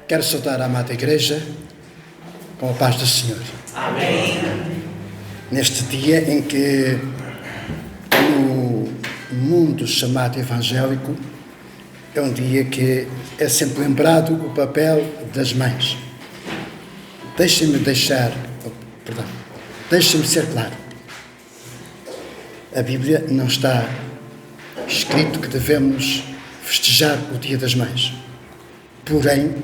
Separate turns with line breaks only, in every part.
Quero saudar a amada Igreja com a paz do Senhor.
Amém.
Neste dia em que, no mundo chamado evangélico, é um dia que é sempre lembrado o papel das mães. Deixem-me ser claro. A Bíblia não está escrito que devemos festejar o Dia das Mães. Porém,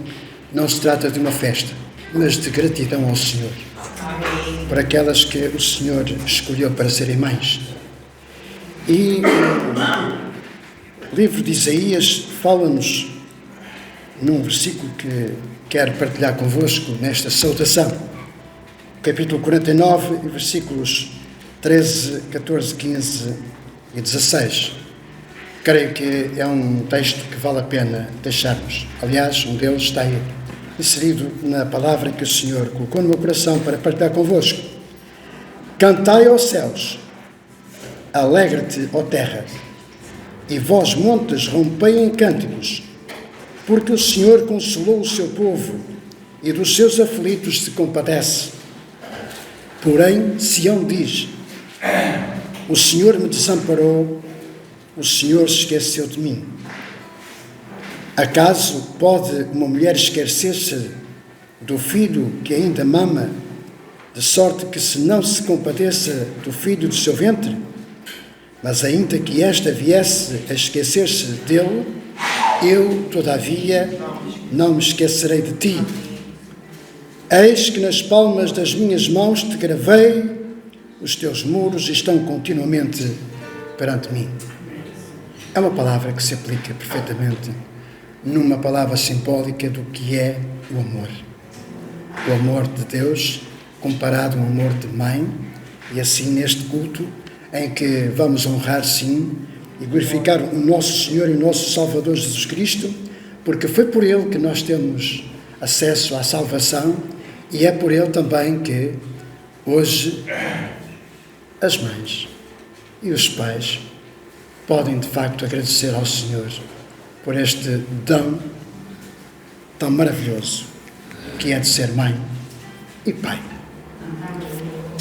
não se trata de uma festa, mas de gratidão ao Senhor. Por aquelas que o Senhor escolheu para serem mães. E o livro de Isaías fala-nos num versículo que quero partilhar convosco nesta saudação. Capítulo 49, versículos 13, 14, 15 e 16. Creio que é um texto que vale a pena deixarmos. Aliás, um deles está aí inserido na palavra que o Senhor colocou no meu coração para partilhar convosco. Cantai aos céus, alegra-te, ó terra, e vós, montes, rompei em cânticos, porque o Senhor consolou o seu povo e dos seus aflitos se compadece. Porém, Sião diz: o Senhor me desamparou, o Senhor se esqueceu de mim. Acaso pode uma mulher esquecer-se do filho que ainda mama, de sorte que se não se compadeça do filho do seu ventre? Mas ainda que esta viesse a esquecer-se dele, eu, todavia, não me esquecerei de ti. Eis que nas palmas das minhas mãos te gravei, os teus muros estão continuamente perante mim. É uma palavra que se aplica perfeitamente numa palavra simbólica do que é o amor. O amor de Deus comparado ao amor de mãe, e assim neste culto em que vamos honrar sim e glorificar o nosso Senhor e o nosso Salvador Jesus Cristo, porque foi por Ele que nós temos acesso à salvação e é por Ele também que hoje as mães e os pais podem de facto agradecer ao Senhor por este dom tão maravilhoso que é de ser mãe e pai.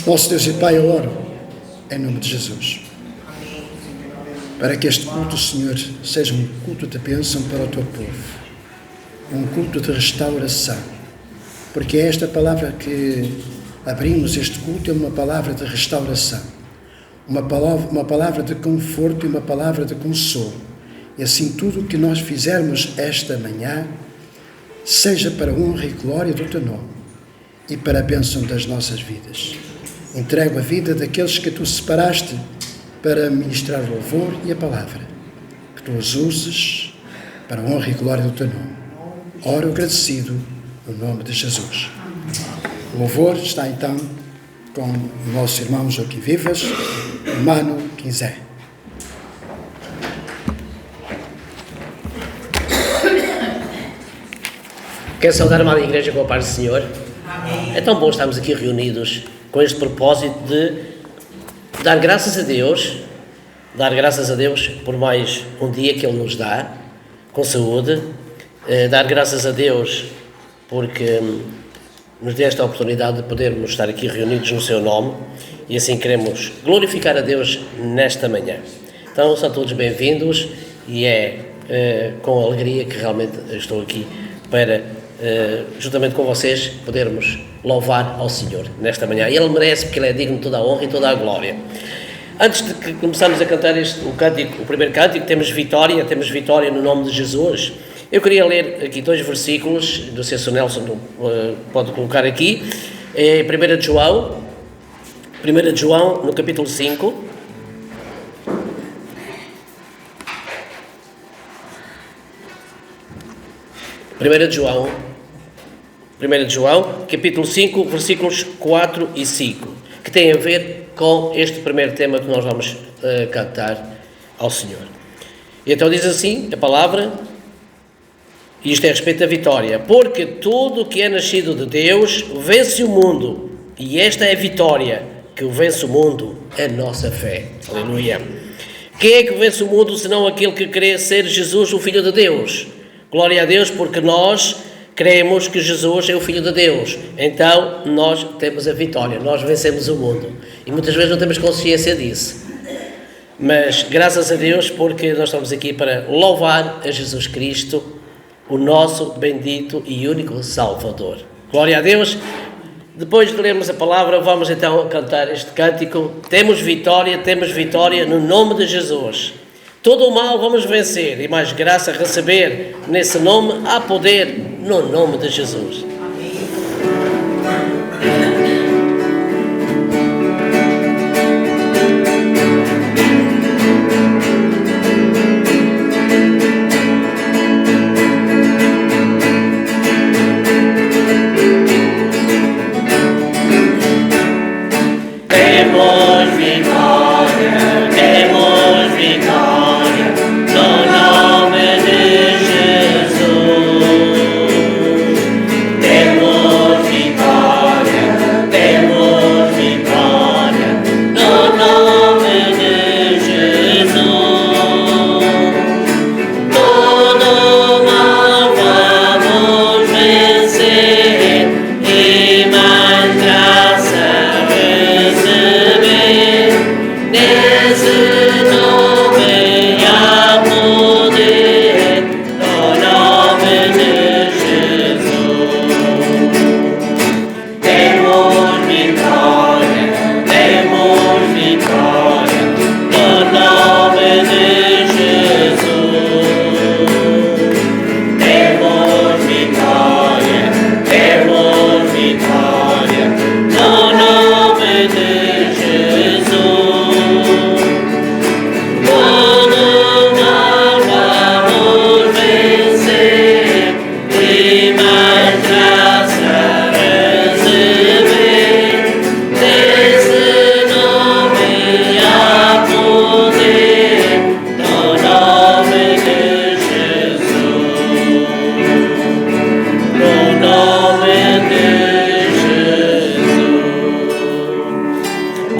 Nosso Deus e Pai, eu oro em nome de Jesus para que este culto, Senhor, seja um culto de bênção para o teu povo, um culto de restauração, porque é esta palavra que abrimos este culto, é uma palavra de restauração, uma palavra de conforto e uma palavra de consolo. E assim tudo o que nós fizermos esta manhã seja para a honra e glória do teu nome e para a bênção das nossas vidas. Entrego a vida daqueles que tu separaste para ministrar o louvor e a palavra, que tu os uses para a honra e glória do teu nome. Oro agradecido no nome de Jesus. O louvor está então com o nosso irmão Joaquim Vivas, Mano Quinzé.
Quero saudar a amada Igreja com a paz do Senhor. Amém. É tão bom estarmos aqui reunidos com este propósito de dar graças a Deus por mais um dia que Ele nos dá, com saúde, dar graças a Deus porque nos dê esta oportunidade de podermos estar aqui reunidos no seu nome e assim queremos glorificar a Deus nesta manhã. Então são todos bem-vindos e é com alegria que realmente estou aqui para juntamente com vocês podermos louvar ao Senhor nesta manhã. Ele merece, porque Ele é digno de toda a honra e toda a glória. Antes de que começarmos a cantar o primeiro cântico, temos vitória no nome de Jesus. Eu queria ler aqui 2 versículos, do Sr. Nelson pode colocar aqui, 1 de João, no capítulo 5. Primeira de João, capítulo 5, versículos 4 e 5, que tem a ver com este primeiro tema que nós vamos cantar ao Senhor. E então diz assim a palavra, e isto é a respeito da vitória: porque tudo o que é nascido de Deus vence o mundo, e esta é a vitória que vence o mundo, a nossa fé. Aleluia. Quem é que vence o mundo senão aquele que crê ser Jesus o Filho de Deus? Glória a Deus, porque nós cremos que Jesus é o Filho de Deus, então nós temos a vitória, nós vencemos o mundo. E muitas vezes não temos consciência disso. Mas graças a Deus, porque nós estamos aqui para louvar a Jesus Cristo, o nosso bendito e único Salvador. Glória a Deus. Depois de lermos a palavra, vamos então cantar este cântico. Temos vitória no nome de Jesus. Todo o mal vamos vencer e mais graça receber. Nesse nome há poder, no nome de Jesus.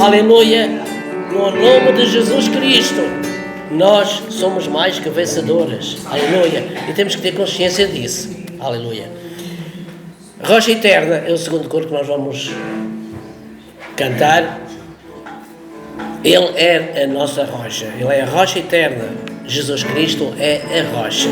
Aleluia, no nome de Jesus Cristo, nós somos mais que vencedores, aleluia, e temos que ter consciência disso, aleluia. Rocha Eterna é o segundo coro que nós vamos cantar. Ele é a nossa rocha, Ele é a rocha eterna, Jesus Cristo é a rocha.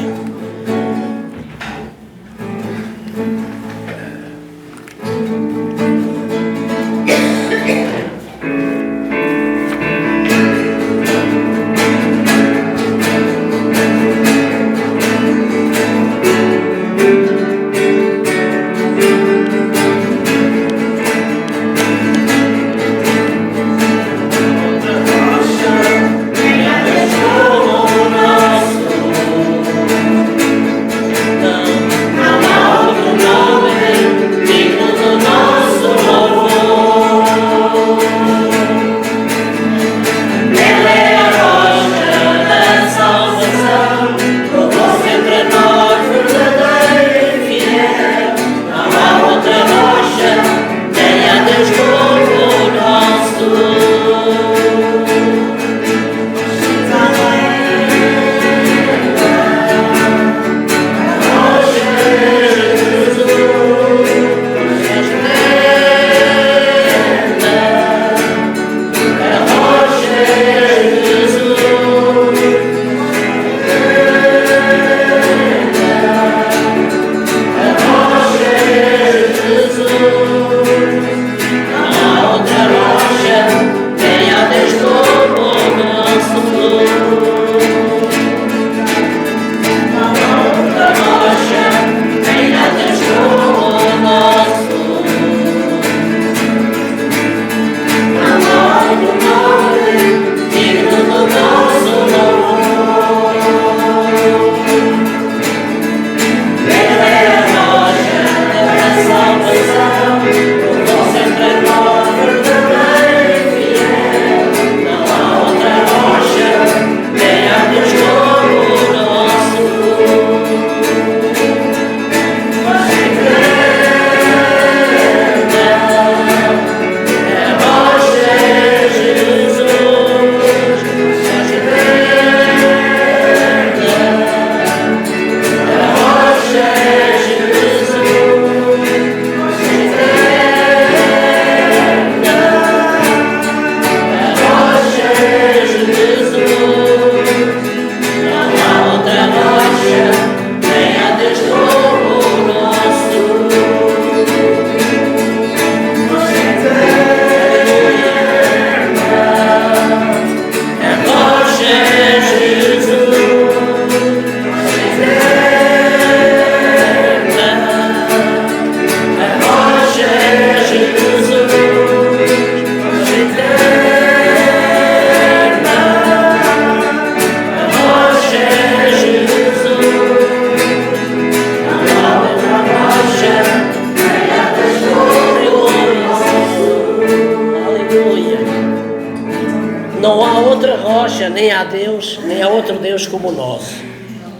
Não há outra rocha, nem há Deus, nem há outro Deus como o nosso.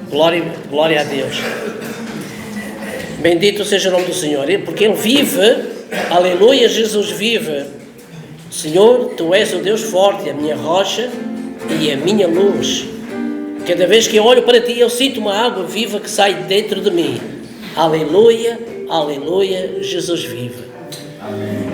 Glória a Deus. Bendito seja o nome do Senhor, porque Ele vive, aleluia, Jesus vive. Senhor, Tu és o Deus forte, a minha rocha e a minha luz. Cada vez que eu olho para Ti, eu sinto uma água viva que sai dentro de mim. Aleluia, aleluia, Jesus vive. Amém.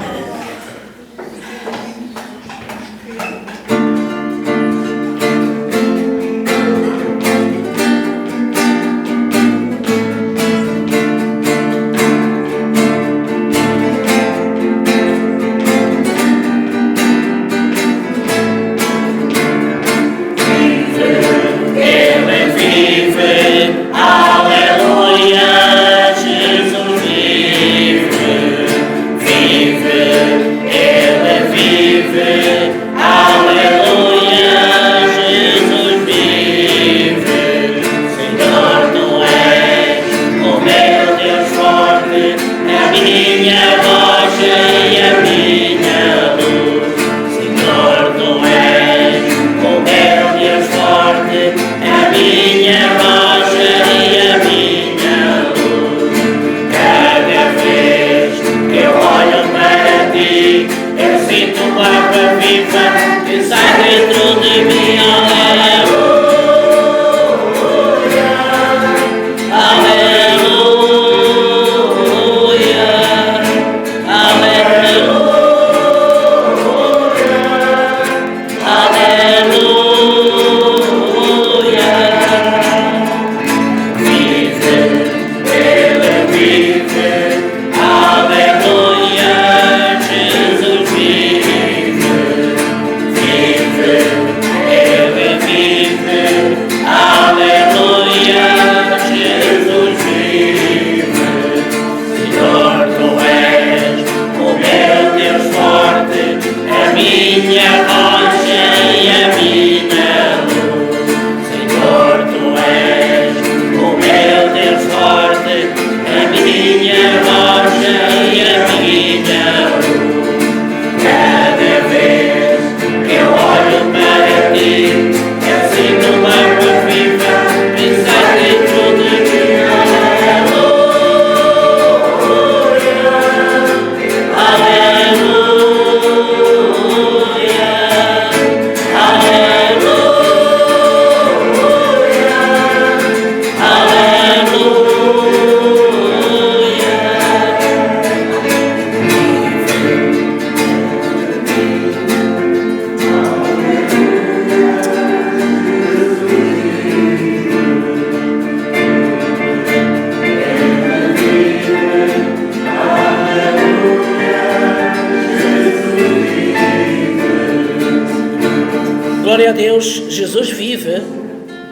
Glória a Deus, Jesus vive.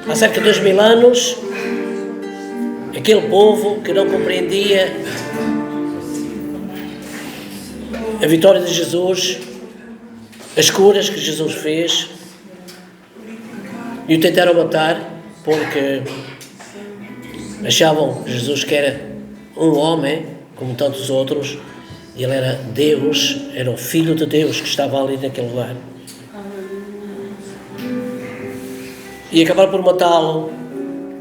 Há cerca de 2000 anos, aquele povo que não compreendia a vitória de Jesus, as curas que Jesus fez, e o tentaram matar porque achavam que Jesus que era um homem, como tantos outros, e ele era Deus, era o Filho de Deus que estava ali naquele lugar. E acabaram por matá-lo,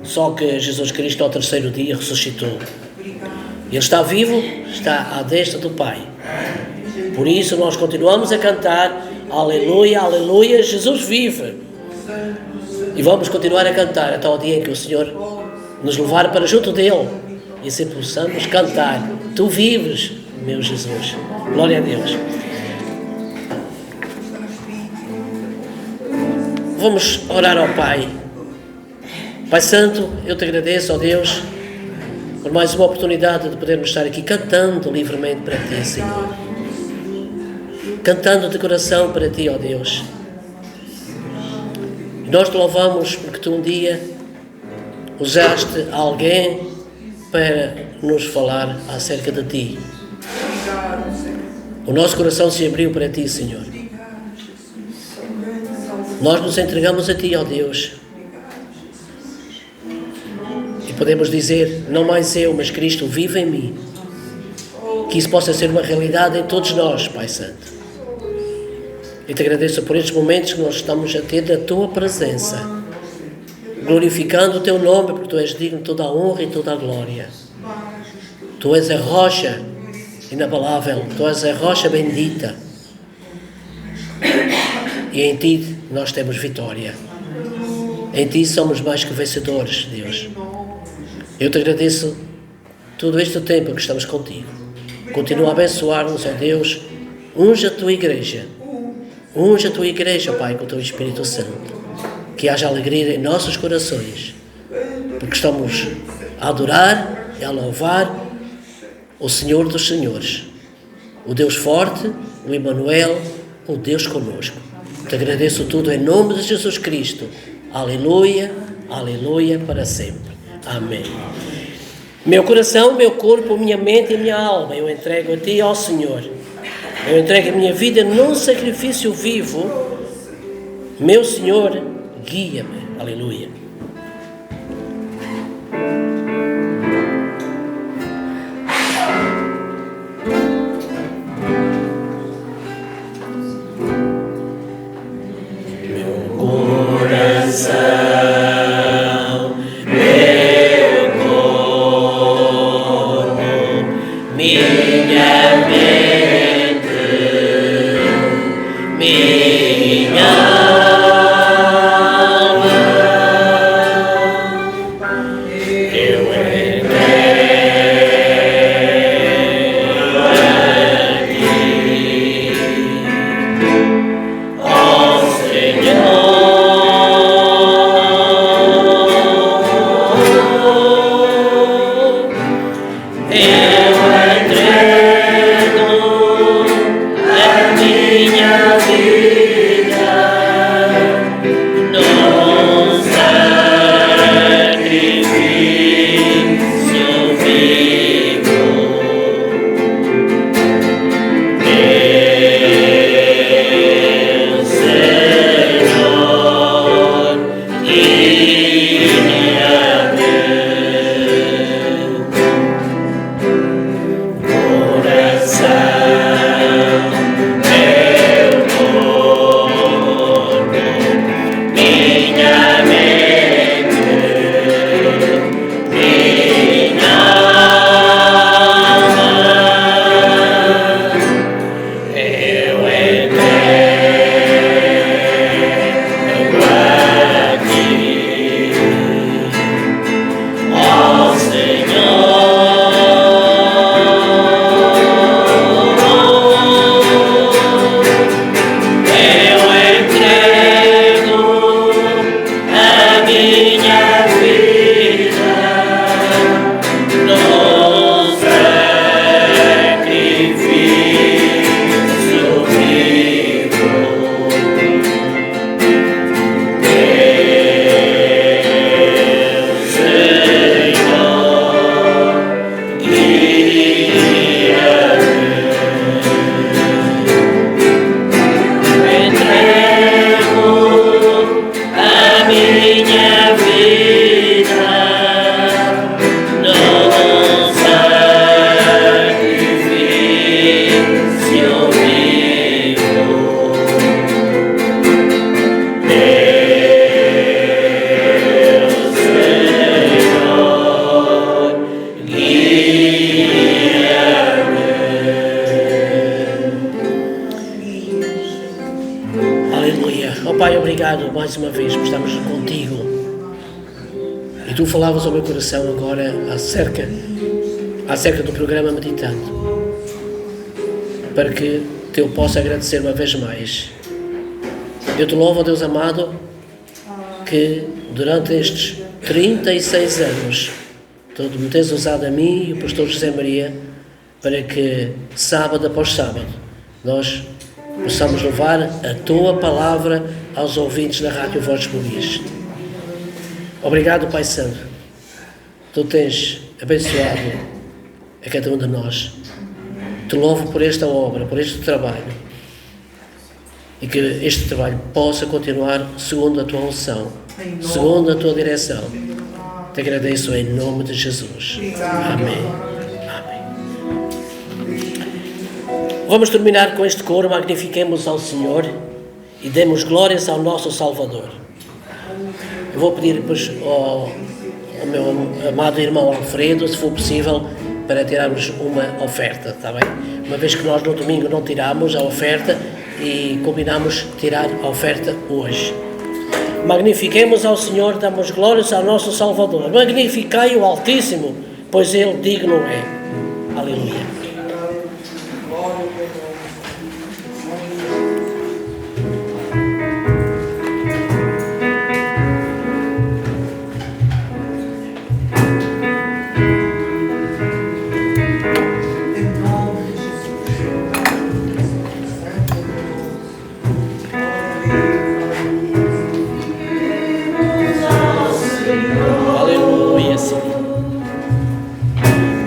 só que Jesus Cristo ao terceiro dia ressuscitou. Ele está vivo, está à destra do Pai. Por isso nós continuamos a cantar aleluia, aleluia, Jesus vive. E vamos continuar a cantar até o dia em que o Senhor nos levar para junto dele e assim possamos cantar: Tu vives, meu Jesus. Glória a Deus. Vamos orar ao Pai. Pai Santo, eu te agradeço, ó Deus, por mais uma oportunidade de podermos estar aqui cantando livremente para Ti, Senhor. Cantando de coração para Ti, ó Deus. E nós te louvamos porque Tu um dia usaste alguém para nos falar acerca de Ti. O nosso coração se abriu para Ti, Senhor. Nós nos entregamos a Ti, ó Deus. E podemos dizer, não mais eu, mas Cristo vive em mim. Que isso possa ser uma realidade em todos nós, Pai Santo. E te agradeço por estes momentos que nós estamos a ter da tua presença, glorificando o teu nome, porque tu és digno de toda a honra e toda a glória. Tu és a rocha inabalável, tu és a rocha bendita. E em ti nós temos vitória. Em ti somos mais que vencedores, Deus. Eu te agradeço todo este tempo que estamos contigo. Continua a abençoar-nos, ó Deus. Unge a tua igreja. Unge a tua igreja, Pai, com o teu Espírito Santo. Que haja alegria em nossos corações. Porque estamos a adorar e a louvar o Senhor dos Senhores. O Deus forte, o Emmanuel, o Deus conosco. Te agradeço tudo em nome de Jesus Cristo. Aleluia, aleluia para sempre. Amém. Meu coração, meu corpo, minha mente e minha alma eu entrego a Ti, ó Senhor. Eu entrego a minha vida num sacrifício vivo. Meu Senhor, guia-me. Aleluia. Obrigado mais uma vez por estarmos contigo. E tu falavas ao meu coração agora acerca do programa Meditando, para que eu possa agradecer uma vez mais. Eu te louvo, Deus amado, que durante estes 36 anos tu me tens usado a mim e o pastor José Maria para que sábado após sábado nós possamos levar a tua palavra aos ouvintes da Rádio Voz de Bovias. Obrigado, Pai Santo. Tu tens abençoado a cada um de nós. Te louvo por esta obra, por este trabalho. E que este trabalho possa continuar segundo a tua unção, segundo a tua direção. Te agradeço em nome de Jesus. Amém. Amém. Vamos terminar com este coro. Magnifiquemos ao Senhor. e demos glórias ao nosso Salvador. Eu vou pedir depois ao meu amado irmão Alfredo, se for possível, para tirarmos uma oferta, está bem? Uma vez que nós no domingo não tiramos a oferta e combinamos tirar a oferta hoje. Magnifiquemos ao Senhor, damos glórias ao nosso Salvador. Magnificai o Altíssimo, pois Ele digno é. Aleluia.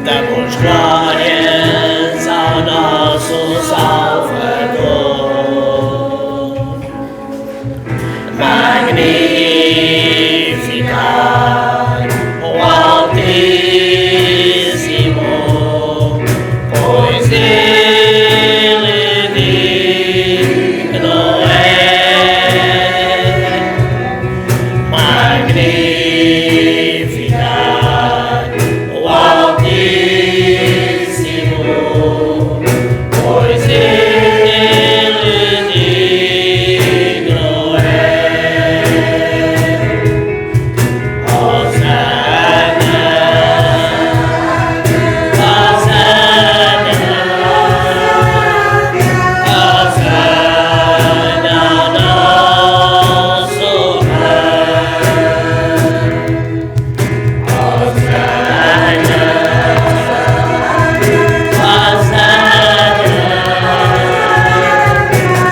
Damos glórias ao nosso Salvador. Magnificar o Altíssimo, pois Ele digno é. Magnificar o Altíssimo, pois Ele digno é. Hosana, Hosana,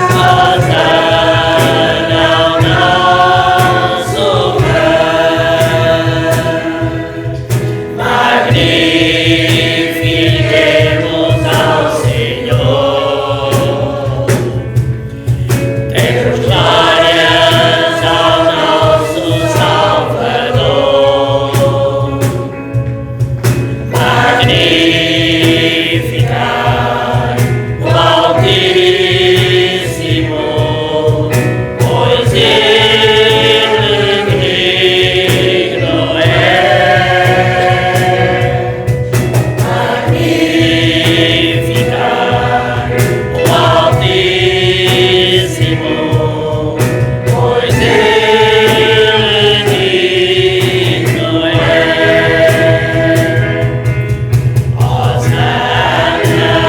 Hosana ao nosso magnifiquemos ao Senhor, demos glórias ao nosso Salvador. Magnificar o Altíssimo, pois Ele digno é. Magnificar o Altíssimo, pois Ele digno é. Hosana,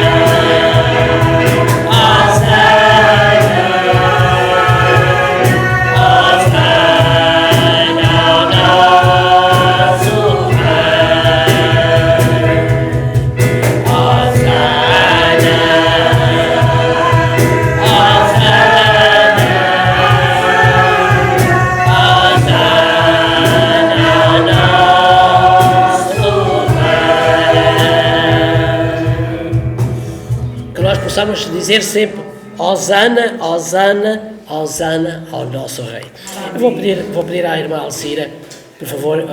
Hosana ao nosso Hosana, Hosana ao nosso que nós possamos dizer sempre Hosana, Hosana, Hosana ao nosso Rei. Eu vou pedir à irmã Alcira, por favor,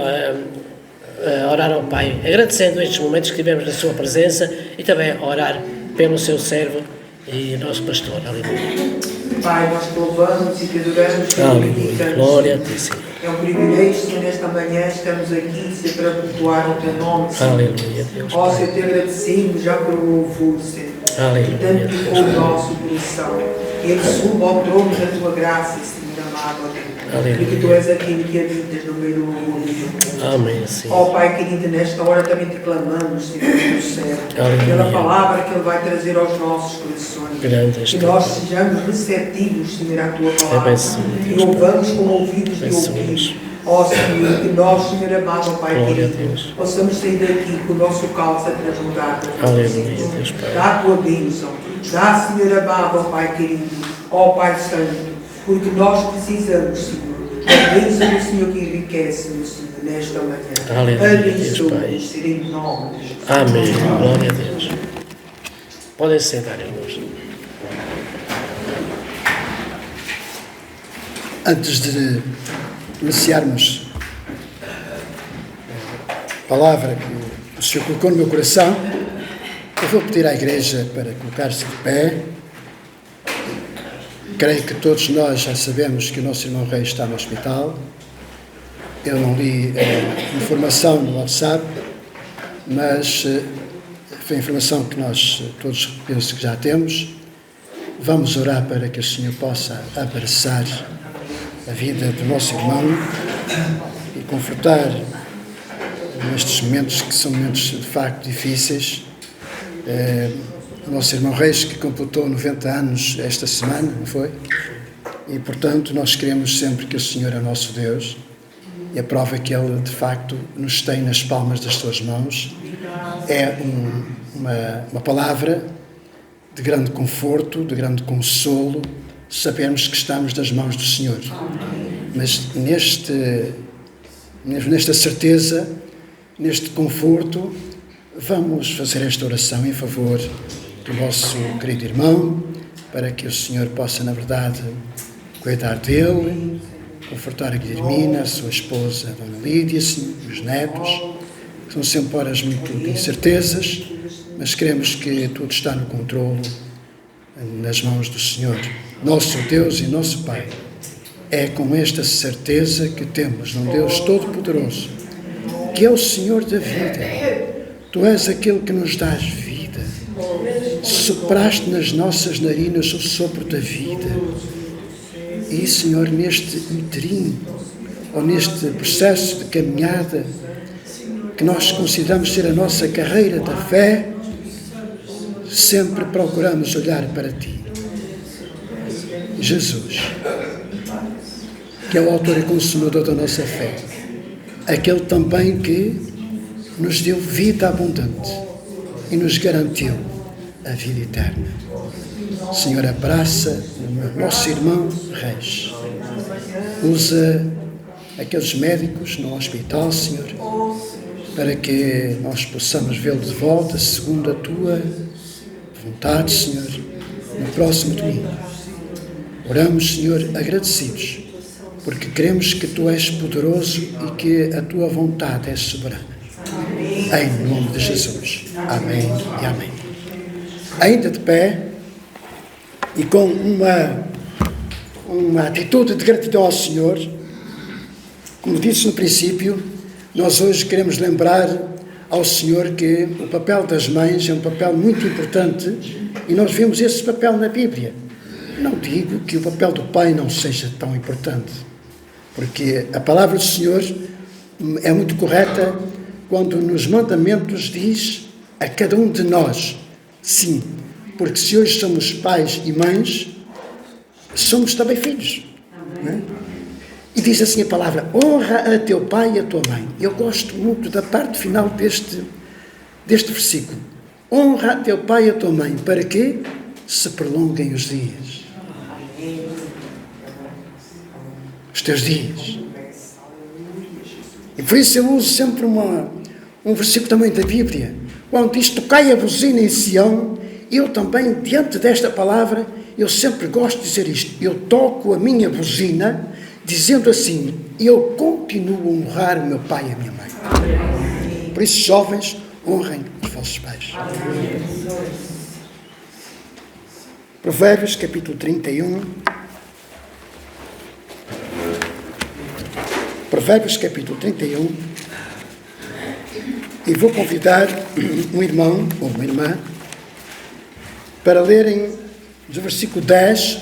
orar ao Pai, agradecendo estes momentos que tivemos na sua presença e também orar pelo seu servo e nosso pastor. Aleluia.
Pai, nós te louvamos e te adoramos e te
Aleluia.
glorificamos.
Glória a ti, Senhor.
É um privilégio, Senhor, nesta manhã estamos aqui, Senhor, para cultuar o teu nome, Senhor.
Aleluia, Deus.
Ó, Senhor, te agradecemos já pelo louvor, Senhor.
Aleluia,
E tanto
Deus
tocou o
Pai.
nosso coração. Ele suba ao trono da tua graça, Senhor amado, ó Deus.
Aleluia.
Porque tu és aquele que habitas no meio do louvor do teu povo.
Amém, Senhor.
Ó Pai querido, nesta hora também te clamamos, Senhor do céu,
Aleluia.
pela palavra que Ele vai trazer aos nossos corações.
Grande és
Que
tu.
nós sejamos receptivos, Senhor, à tua palavra.
Abençoe,
Que
Deus
ouvamos com ouvidos de
Abençoe-nos.
ouvir. Ó Senhor, que nós, Senhor amado, ó Pai
Glória a
querido,
Deus.
possamos sair daqui com o nosso cálice transmudado.
Aleluia, Deus Pai.
Dá a tua bênção. Dá, Senhor amado, ó Pai querido, ó Pai Santo, porque nós precisamos, Senhor, da bênção do Senhor que enriquece, meu Senhor, nesta manhã.
Aleluia, Deus Pai.
Abençoe-nos, Senhor, em nome de Jesus.
Amém. Glória a Deus. Podem se sentar, irmãos.
Antes de iniciarmos a palavra que o Senhor colocou no meu coração, eu vou pedir à igreja para colocar-se de pé Creio que todos nós já sabemos que o nosso irmão Rei está no hospital. Eu não li a informação no WhatsApp, mas foi a informação que nós todos penso que já temos. Vamos orar para que o Senhor possa abraçar a vida do nosso irmão e confortar nestes momentos que são momentos de facto difíceis. O nosso irmão Reis, que completou 90 anos esta semana, não foi? E, portanto, nós queremos sempre que o Senhor é nosso Deus, e a prova que Ele, de facto, nos tem nas palmas das suas mãos é uma palavra de grande conforto, de grande consolo, sabermos que estamos nas mãos do Senhor. Mas nesta certeza, neste conforto, vamos fazer esta oração em favor do nosso querido irmão, para que o Senhor possa, na verdade, cuidar dele, confortar a Guilhermina, a sua esposa, a Dona Lídia, os netos. São sempre horas muito de incertezas, mas queremos que tudo está no controle, nas mãos do Senhor, nosso Deus e nosso Pai. É com esta certeza que temos num Deus Todo-Poderoso, que é o Senhor da vida. Tu és aquele que nos dás vida. Sopraste nas nossas narinas o sopro da vida. E, Senhor, neste interim, ou neste processo de caminhada, que nós consideramos ser a nossa carreira da fé, sempre procuramos olhar para Ti. Jesus, que é o autor e consumador da nossa fé. Aquele também que nos deu vida abundante e nos garantiu a vida eterna. Senhor, abraça o nosso irmão Reis. Usa aqueles médicos no hospital, Senhor, para que nós possamos vê-lo de volta, segundo a Tua vontade, Senhor, no próximo domingo. Oramos, Senhor, agradecidos, porque cremos que Tu és poderoso e que a Tua vontade é soberana. Em nome de Jesus. Amém e amém. Ainda de pé e com uma atitude de gratidão ao Senhor, como disse no princípio, nós hoje queremos lembrar ao Senhor que o papel das mães é um papel muito importante e nós vemos esse papel na Bíblia. Não digo que o papel do pai não seja tão importante, porque a palavra do Senhor é muito correta quando nos mandamentos diz a cada um de nós, sim, porque se hoje somos pais e mães, somos também filhos. Não é? E diz assim a palavra, honra a teu pai e a tua mãe. Eu gosto muito da parte final deste versículo. Honra a teu pai e a tua mãe, para que se prolonguem os dias. Os teus dias. E por isso eu uso sempre um versículo também da Bíblia. Quando diz, tocai a buzina em Sião, eu também, diante desta palavra, eu sempre gosto de dizer isto. Eu toco a minha buzina, dizendo assim, eu continuo a honrar o meu pai e a minha mãe. Por isso, jovens, honrem os vossos pais. Provérbios, capítulo 31. Provérbios, capítulo 31. E vou convidar um irmão ou uma irmã para lerem do versículo 10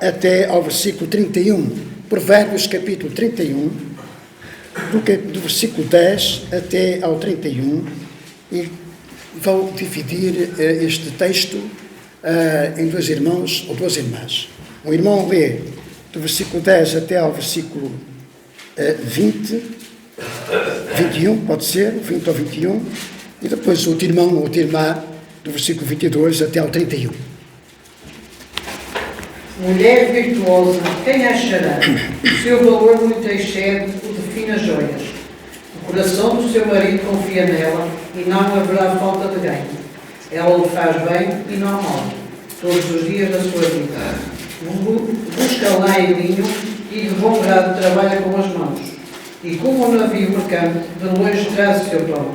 até ao versículo 31. Provérbios, capítulo 31, do versículo 10 até ao 31, e vou dividir este texto em dois irmãos ou duas irmãs. Um irmão lê do versículo 10 até ao versículo 21, pode ser, 20 ou 21, e depois o outro irmão ou outra irmã do versículo 22 até ao 31.
Mulher virtuosa, quem achará? O seu valor muito excede o de finas joias. O coração do seu marido confia nela e não haverá falta de ganho. Ela lhe faz bem e não mal, todos os dias da sua vida. Busca lã e linho e de bom grado trabalha com as mãos. E como um navio mercante, de longe traz o seu pão.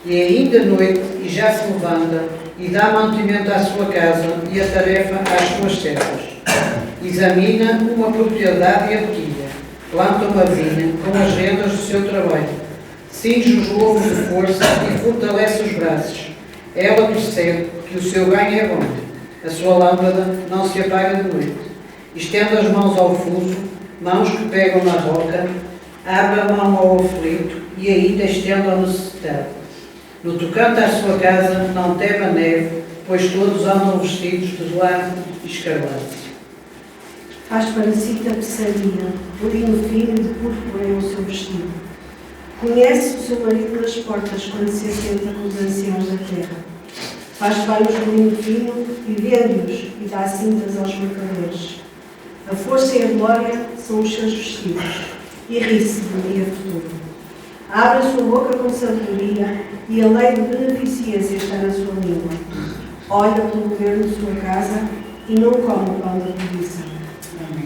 E ainda noite e já se levanta e dá mantimento à sua casa e a tarefa às suas servas. Examina uma propriedade e a pilha. Planta uma vinha com as rendas do seu trabalho. Cinge os lomos de força e fortalece os braços. Ela percebe que o seu ganho é bom. A sua lâmpada não se apaga de noite. Estende as mãos ao fuso, mãos que pegam na roca, abre a mão ao aflito e ainda estende ao necessitado. No tocante à sua casa, não teme a neve, pois todos andam vestidos de lã escarlate.
Faz para si tapeçaria, de linho fino e de púrpura é o seu vestido. Conhece o seu marido nas portas quando se assenta com os anciãos da terra. Faz banhos de linho fino e vende-os e dá cintas aos mercadores. A força e a glória são os seus vestidos e ri-se do dia futuro. Abre a sua boca com sabedoria e a lei de beneficência está na sua língua. Olha pelo governo de sua casa e não come o pão da preguiça.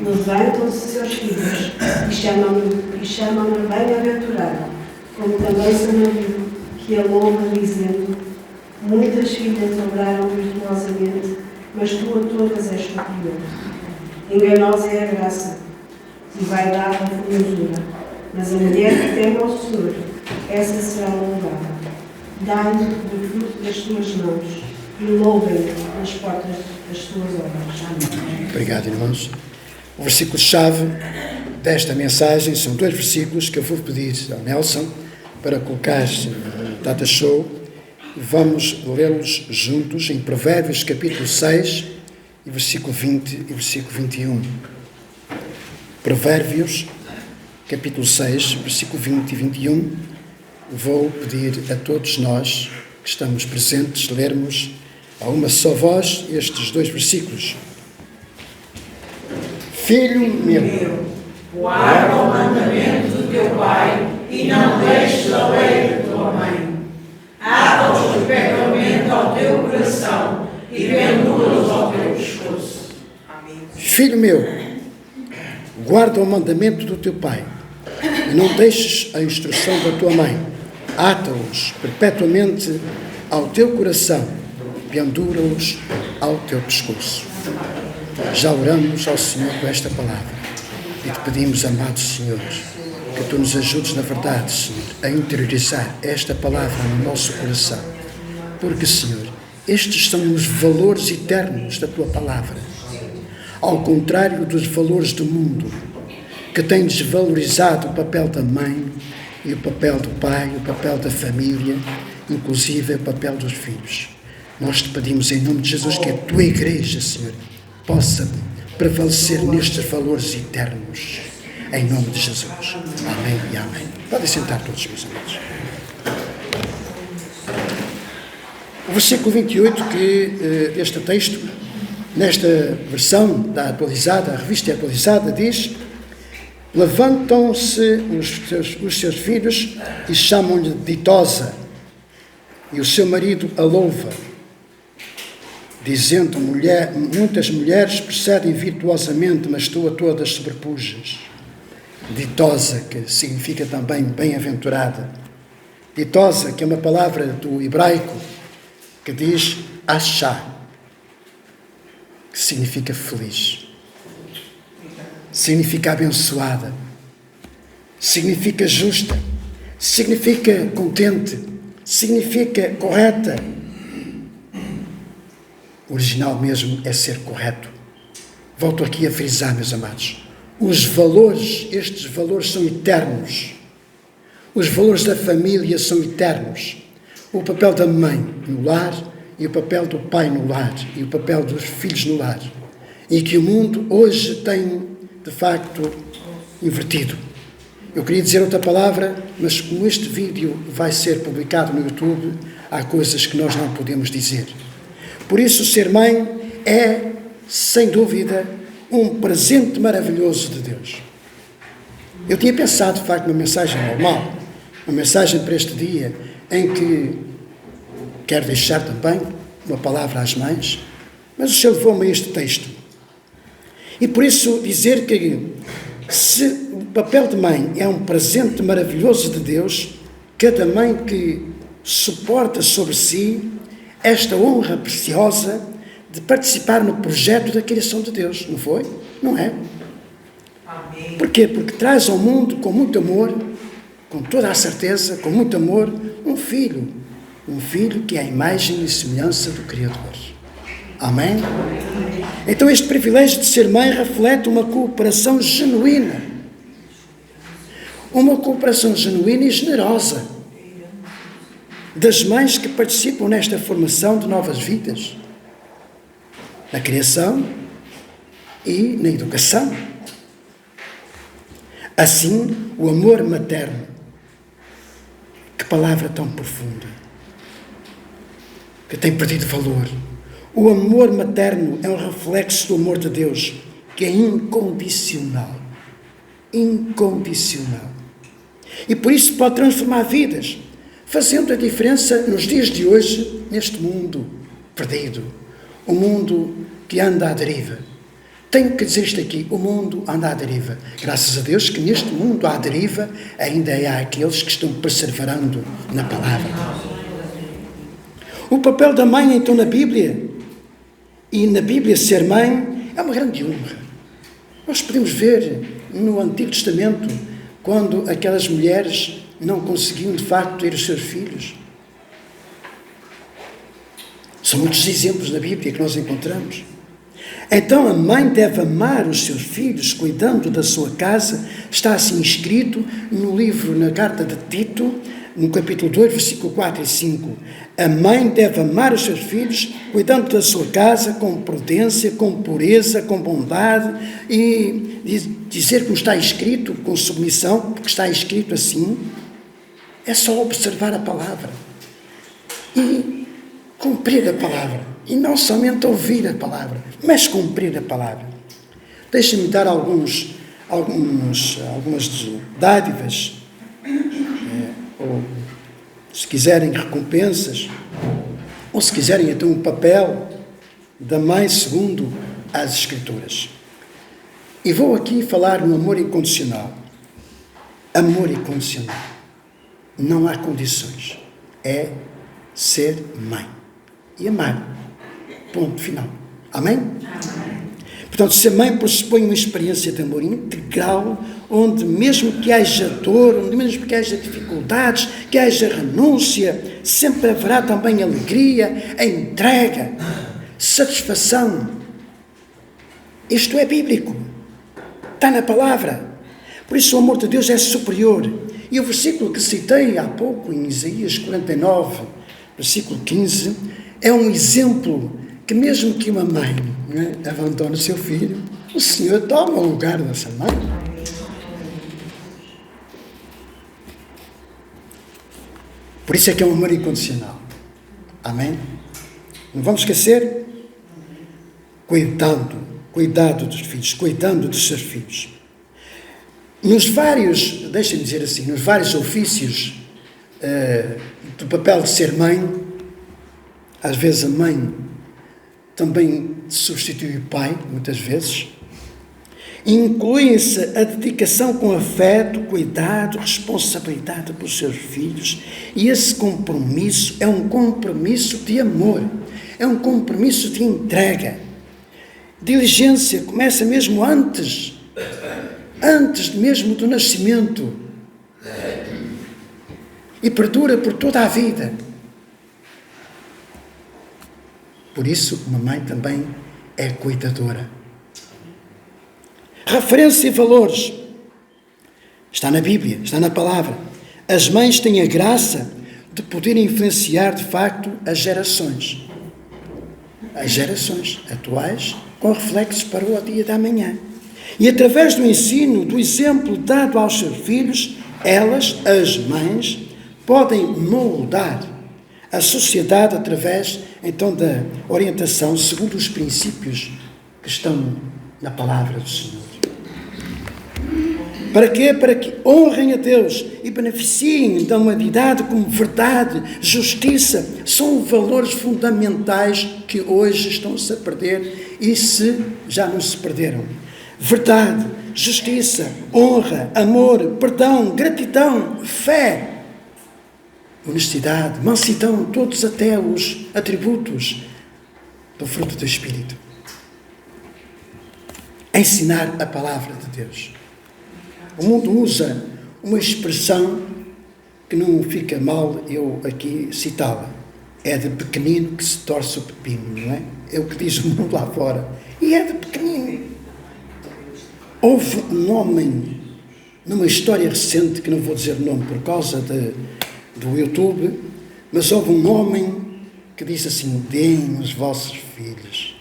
Levantam-se seus filhos e chamam-na bem-aventurada, como também seu marido, que a louva, dizendo: muitas filhas obraram virtuosamente, mas tu a todas és superior. Enganosa é a graça, e vai dar a formosura, mas a mulher que teme ao Senhor, essa será louvada. Dá-lhe do fruto das tuas mãos, e louvem-no nas portas das tuas obras. Amém.
Obrigado, irmãos. O versículo-chave desta mensagem são dois versículos que eu vou pedir ao Nelson para colocar no Data Show. Vamos lê-los juntos em Provérbios capítulo 6, e versículo 20 e versículo 21. Provérbios capítulo 6, versículo 20 e 21. Vou pedir a todos nós que estamos presentes lermos a uma só voz estes dois versículos. Filho meu,
guarda o mandamento do teu pai e não deixes a lei da tua mãe. Ata-os perpetuamente ao teu coração e pendura-os ao teu pescoço.
Filho meu, guarda o mandamento do teu pai e não deixes a instrução da tua mãe. Ata-os perpetuamente ao teu coração, pendura-os ao teu pescoço. Já oramos ao Senhor com esta palavra e te pedimos, amado Senhor, que tu nos ajudes na verdade, Senhor, a interiorizar esta palavra no nosso coração, porque, Senhor, estes são os valores eternos da tua palavra, ao contrário dos valores do mundo, que tem desvalorizado o papel da mãe e o papel do pai, o papel da família, inclusive o papel dos filhos. Nós te pedimos em nome de Jesus que a tua igreja, Senhor, possa prevalecer nestes valores eternos, em nome de Jesus. Amém e amém. Podem sentar todos, meus amigos. O versículo 28 deste texto, nesta versão da atualizada, a revista atualizada, diz: levantam-se os seus filhos e chamam-lhe ditosa, e o seu marido a louva, dizendo: muitas mulheres procedem virtuosamente, mas tu a todas sobrepujas. Ditosa, que significa também bem-aventurada. Ditosa, que é uma palavra do hebraico que diz achá, que significa feliz, significa abençoada, significa justa, significa contente, significa correta. O original mesmo é ser correto. Volto aqui a frisar, meus amados. Os valores, estes valores são eternos. Os valores da família são eternos. O papel da mãe no lar e o papel do pai no lar e o papel dos filhos no lar. E que o mundo hoje tem, de facto, invertido. Eu queria dizer outra palavra, mas como este vídeo vai ser publicado no YouTube, há coisas que nós não podemos dizer. Por isso, ser mãe é, sem dúvida, um presente maravilhoso de Deus. Eu tinha pensado, de facto, numa mensagem normal, uma mensagem para este dia, em que quero deixar também uma palavra às mães, mas o Senhor levou-me a este texto. E por isso dizer que se o papel de mãe é um presente maravilhoso de Deus, cada mãe que suporta sobre si esta honra preciosa de participar no projeto da criação de Deus, não foi? Não é? Porquê? Porque traz ao mundo com muito amor, com toda a certeza, com muito amor, um filho que é a imagem e semelhança do Criador. Amém? Então este privilégio de ser mãe reflete uma cooperação genuína. Uma cooperação genuína e generosa das mães que participam nesta formação de novas vidas, na criação e na educação. Assim, o amor materno, que palavra tão profunda, que tem perdido valor. O amor materno é um reflexo do amor de Deus, que é incondicional. Incondicional. E por isso pode transformar vidas, fazendo a diferença nos dias de hoje, neste mundo perdido, o mundo que anda à deriva. Tenho que dizer isto aqui, o mundo anda à deriva. Graças a Deus que neste mundo à deriva ainda há aqueles que estão perseverando na palavra. O papel da mãe, então, na Bíblia, e na Bíblia ser mãe, é uma grande honra. Nós podemos ver no Antigo Testamento, quando aquelas mulheres não conseguiam, de facto, ter os seus filhos. São muitos exemplos na Bíblia que nós encontramos. Então, a mãe deve amar os seus filhos, cuidando da sua casa. Está assim escrito no livro, na carta de Tito, no capítulo 2, versículo 4 e 5. A mãe deve amar os seus filhos, cuidando da sua casa, com prudência, com pureza, com bondade, e dizer como está escrito, com submissão, porque está escrito assim, é só observar a palavra e cumprir a palavra. E não somente ouvir a palavra, mas cumprir a palavra. Deixem-me dar algumas dádivas, ou se quiserem recompensas, ou se quiserem então um papel da mãe segundo as Escrituras. E vou aqui falar no amor incondicional. Amor incondicional. Não há condições. É ser mãe e amar. Ponto final. Amém? Amém. Portanto, ser mãe pressupõe uma experiência de amor integral, onde mesmo que haja dor, onde mesmo que haja dificuldades, que haja renúncia, sempre haverá também alegria, a entrega, satisfação. Isto é bíblico. Está na palavra. Por isso o amor de Deus é superior. E o versículo que citei há pouco, em Isaías 49, versículo 15, é um exemplo que mesmo que uma mãe abandone o seu filho, o Senhor toma o lugar dessa mãe. Por isso é que é um amor incondicional. Amém? Não vamos esquecer? Cuidado dos filhos, cuidando dos seus filhos. Nos vários, deixem-me dizer assim, nos vários ofícios do papel de ser mãe, às vezes a mãe também substitui o pai, muitas vezes. Inclui-se a dedicação com afeto, cuidado, responsabilidade pelos seus filhos. E esse compromisso é um compromisso de amor, é um compromisso de entrega. Diligência começa mesmo antes mesmo do nascimento, e perdura por toda a vida. Por isso, uma mãe também é cuidadora. Referência e valores. Está na Bíblia, está na palavra. As mães têm a graça de poder influenciar, de facto, as gerações. As gerações atuais, com reflexos para o dia da manhã. E através do ensino, do exemplo dado aos seus filhos, elas, as mães, podem moldar a sociedade através, então, da orientação segundo os princípios que estão na palavra do Senhor. Para quê? Para que honrem a Deus e beneficiem da humanidade como verdade, justiça, são valores fundamentais que hoje estão-se a perder e já não se perderam. Verdade, justiça, honra, amor, perdão, gratidão, fé, honestidade, mansidão, todos até os atributos do fruto do Espírito. ensinar a palavra de Deus. O mundo usa uma expressão que não fica mal eu aqui citá-la. É de pequenino que se torce o pepino, não é? É o que diz o mundo lá fora. E é de pequenino. Houve um homem, numa história recente, que não vou dizer o nome por causa do YouTube, mas houve um homem que disse assim: deem os vossos filhos.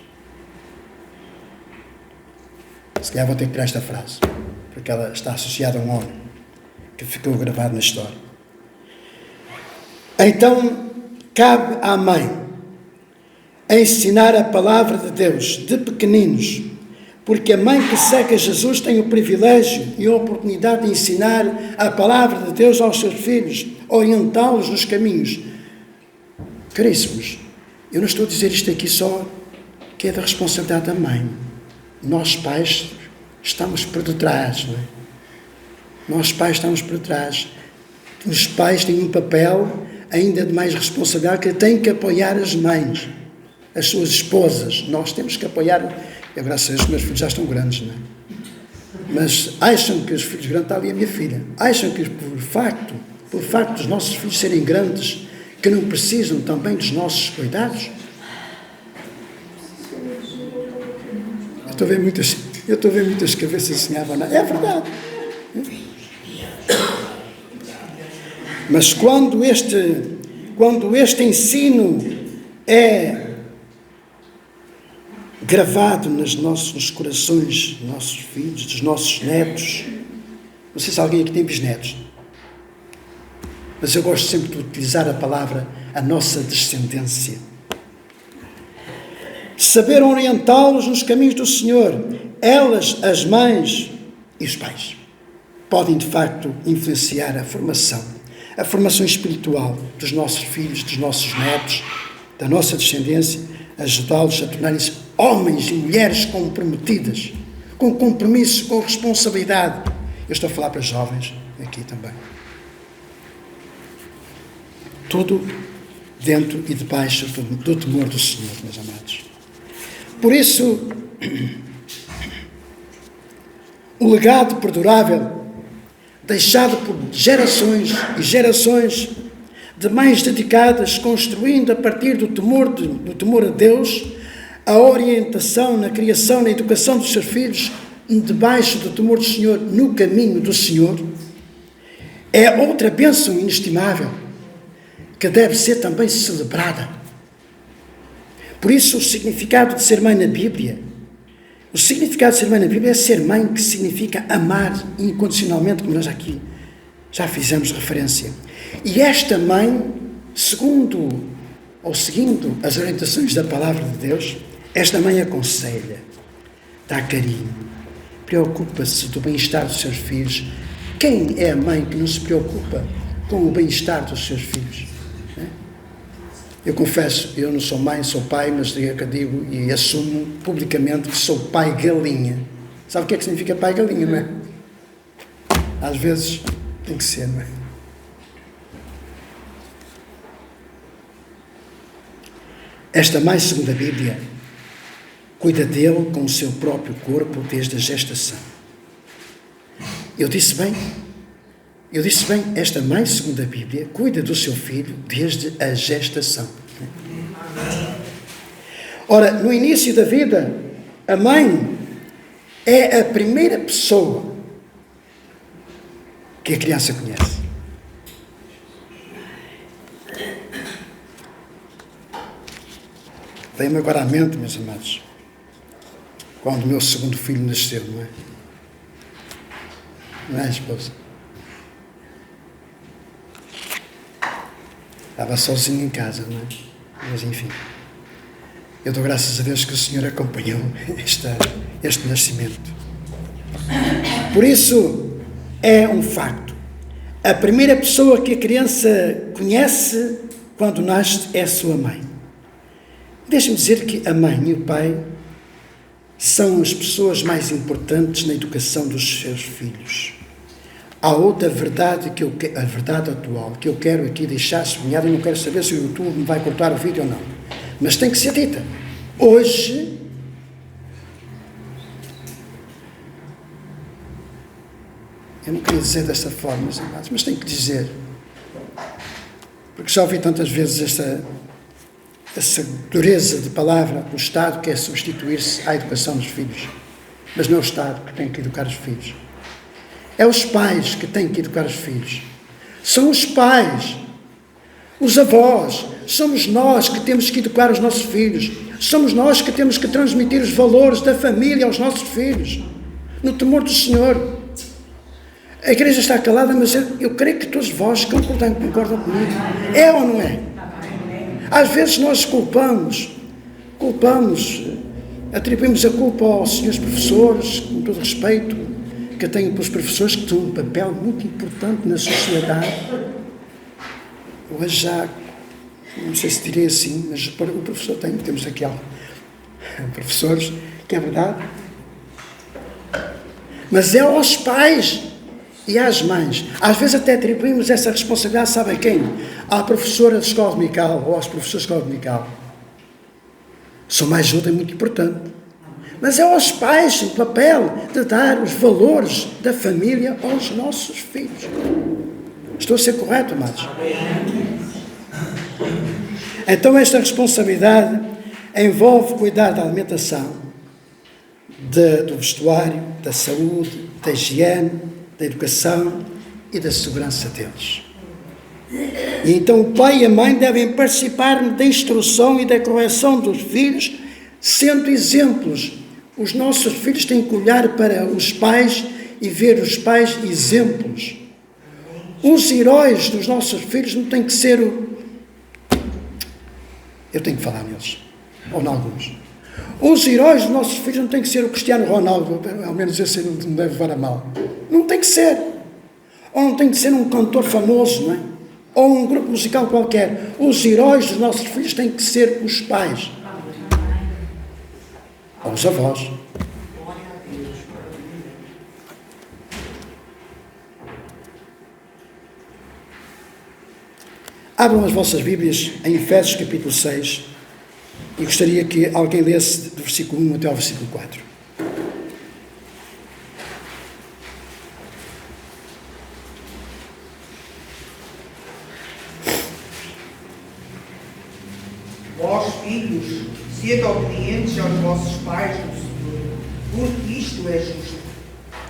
Se calhar vou ter que tirar esta frase, porque ela está associada a um homem que ficou gravado na história. Então, cabe à mãe ensinar a palavra de Deus de pequeninos, porque a mãe que segue a Jesus tem o privilégio e a oportunidade de ensinar a palavra de Deus aos seus filhos, orientá-los nos caminhos. Caríssimos, eu não estou a dizer isto aqui só que é da responsabilidade da mãe. Nós pais estamos por detrás, não é? Nós pais estamos por detrás. Os pais têm um papel ainda de mais responsabilidade, que têm que apoiar as mães, as suas esposas. Nós temos que apoiar. Eu, graças a Deus, meus filhos já estão grandes, não é? Mas acham que os filhos grandes, está ali a minha filha, acham que por facto dos nossos filhos serem grandes, que não precisam também dos nossos cuidados? Eu estou a ver muitas cabeças assim, é verdade. Mas quando este ensino é gravado nos corações dos nossos filhos, dos nossos netos, não sei se alguém aqui tem bisnetos, mas eu gosto sempre de utilizar a palavra a nossa descendência. Saber orientá-los nos caminhos do Senhor. Elas, as mães e os pais, podem de facto influenciar a formação espiritual dos nossos filhos, dos nossos netos, da nossa descendência, ajudá-los a tornarem-se homens e mulheres comprometidas, com compromisso, com responsabilidade. Eu estou a falar para jovens aqui também. Tudo dentro e debaixo do temor do Senhor, meus amados. Por isso, o legado perdurável, deixado por gerações e gerações de mães dedicadas, construindo a partir do temor a Deus, a orientação na criação, na educação dos seus filhos, debaixo do temor do Senhor, no caminho do Senhor, é outra bênção inestimável, que deve ser também celebrada. Por isso, o significado de ser mãe na Bíblia, é ser mãe, que significa amar incondicionalmente, como nós aqui já fizemos referência. E esta mãe, seguindo as orientações da palavra de Deus, esta mãe aconselha, dá carinho, preocupa-se do bem-estar dos seus filhos. Quem é a mãe que não se preocupa com o bem-estar dos seus filhos? Eu confesso, eu não sou mãe, sou pai, mas digo e assumo publicamente que sou pai galinha. Sabe o que é que significa pai galinha, não é? Às vezes tem que ser, não é? Esta mãe, segundo a Bíblia, cuida dele com o seu próprio corpo desde a gestação. Eu disse bem, esta mãe, segundo a Bíblia, cuida do seu filho desde a gestação. Ora, no início da vida, a mãe é a primeira pessoa que a criança conhece. Vem-me agora à mente, meus amados, quando o meu segundo filho nasceu, não é? Não é, esposa? Estava sozinho em casa, não é? Mas enfim, eu dou graças a Deus que o Senhor acompanhou este nascimento. Por isso, é um facto. A primeira pessoa que a criança conhece quando nasce é a sua mãe. Deixe-me dizer que a mãe e o pai são as pessoas mais importantes na educação dos seus filhos. Há outra verdade, a verdade atual, que eu quero aqui deixar sublinhada, e não quero saber se o YouTube me vai cortar o vídeo ou não, mas tem que ser dita. Hoje, Eu não queria dizer desta forma, mas tenho que dizer. Porque já ouvi tantas vezes essa dureza de palavra. O Estado quer substituir-se à educação dos filhos. Mas não é o Estado que tem que educar os filhos. É os pais que têm que educar os filhos. São os pais, os avós, somos nós que temos que educar os nossos filhos. Somos nós que temos que transmitir os valores da família aos nossos filhos, no temor do Senhor. A igreja está calada, mas eu creio que todos vós concordam comigo. É ou não é? Às vezes nós culpamos, atribuímos a culpa aos senhores professores, com todo respeito, que eu tenho pelos professores que têm um papel muito importante na sociedade. Hoje já, não sei se direi assim, mas o professor temos aqui professores, que é verdade. Mas é aos pais e às mães. Às vezes até atribuímos essa responsabilidade, sabem quem? À professora de escola dominical ou aos professores de escola dominical. São uma ajuda muito importante. Mas é aos pais o papel de dar os valores da família aos nossos filhos. Estou a ser correto, amados? Então esta responsabilidade envolve cuidar da alimentação, do vestuário, da saúde, da higiene, da educação e da segurança deles. E então o pai e a mãe devem participar da instrução e da correção dos filhos, sendo exemplos. Os nossos filhos têm que olhar para os pais e ver os pais exemplos. Os heróis dos nossos filhos não têm que ser Eu tenho que falar neles, ou em alguns. Os heróis dos nossos filhos não têm que ser o Cristiano Ronaldo, ao menos esse não deve levar a mal. Não tem que ser. Ou não tem que ser um cantor famoso, não é? Ou um grupo musical qualquer. Os heróis dos nossos filhos têm que ser os pais. Ou os avós. Abram as vossas Bíblias em Efésios capítulo 6 e gostaria que alguém lesse do versículo 1 até ao versículo 4.
Vós, filhos, sede obedientes aos vossos pais no Senhor, porque isto é justo.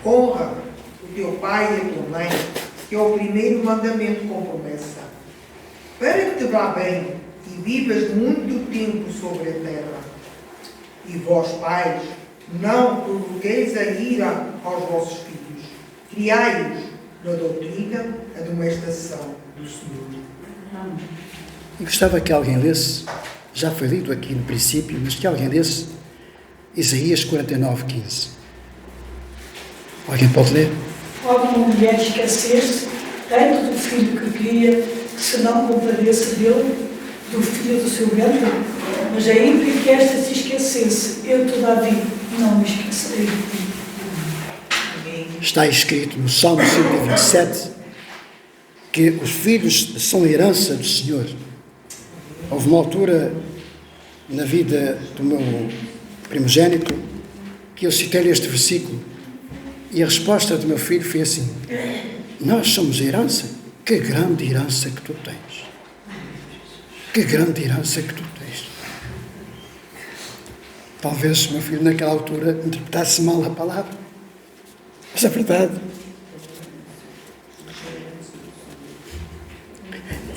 Honra o teu pai e a tua mãe, que é o primeiro mandamento com promessa, para que te vá bem e vivas muito tempo sobre a terra. E vós, pais, não provoqueis a ira aos vossos filhos, criai-os na doutrina, a admoestação do Senhor.
E gostava que alguém lesse, já foi lido aqui no princípio, mas que alguém lesse Isaías 49:15. Alguém pode ler?
Pode uma mulher esquecer-se tanto do filho que cria, que se não compadeça dele, do filho do seu ventre? Mas ainda que esta se esquecesse, eu todavia não me esquecerei de ti.
Está escrito no Salmo 127 que os filhos são a herança do Senhor. Houve uma altura na vida do meu primogênito que eu citei este versículo e a resposta do meu filho foi assim: nós somos a herança. Que grande herança que tu tens. Que grande herança que tu tens. Talvez o meu filho naquela altura interpretasse mal a palavra, mas é verdade.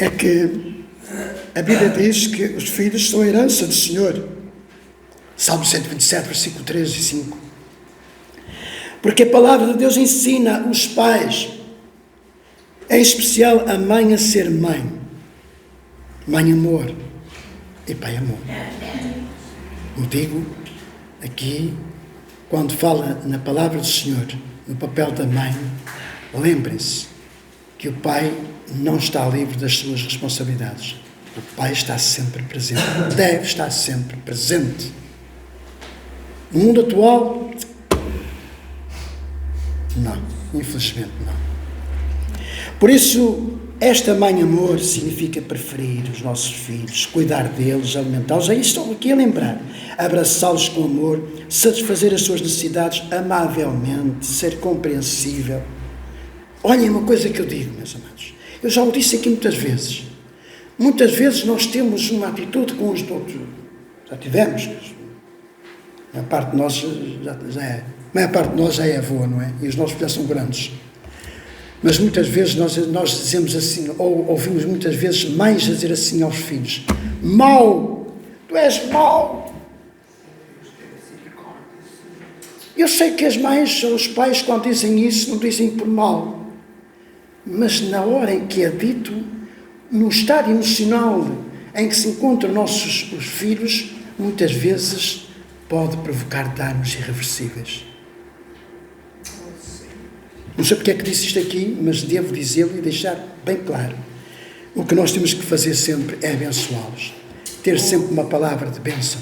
É que a Bíblia diz que os filhos são a herança do Senhor. Salmo 127, versículo 3 e 5. Porque a palavra de Deus ensina os pais, em especial a mãe, a ser mãe. Mãe amor e pai amor. Como digo aqui, quando fala na palavra do Senhor, no papel da mãe, lembrem-se que o pai não está livre das suas responsabilidades. O pai está sempre presente, deve estar sempre presente. No mundo atual, não, infelizmente não. Por isso, esta mãe amor significa preferir os nossos filhos, cuidar deles, alimentá-los. É isso que estou aqui a lembrar. Abraçá-los com amor, satisfazer as suas necessidades amavelmente, ser compreensível, Olhem uma coisa que eu digo, meus amados. Eu já o disse aqui muitas vezes. Muitas vezes nós temos uma atitude com os outros. Já tivemos. A maior parte de nós já é avô, não é? E os nossos filhos são grandes. Mas muitas vezes nós dizemos assim, ou ouvimos muitas vezes mães a dizer assim aos filhos: mau, tu és mau. Eu sei que as mães, os pais, quando dizem isso, não dizem por mal. Mas na hora em que é dito, no estado emocional em que se encontram os filhos, muitas vezes pode provocar danos irreversíveis. Não sei porque é que disse isto aqui, mas devo dizê-lo e deixar bem claro. O que nós temos que fazer sempre é abençoá-los. Ter sempre uma palavra de bênção,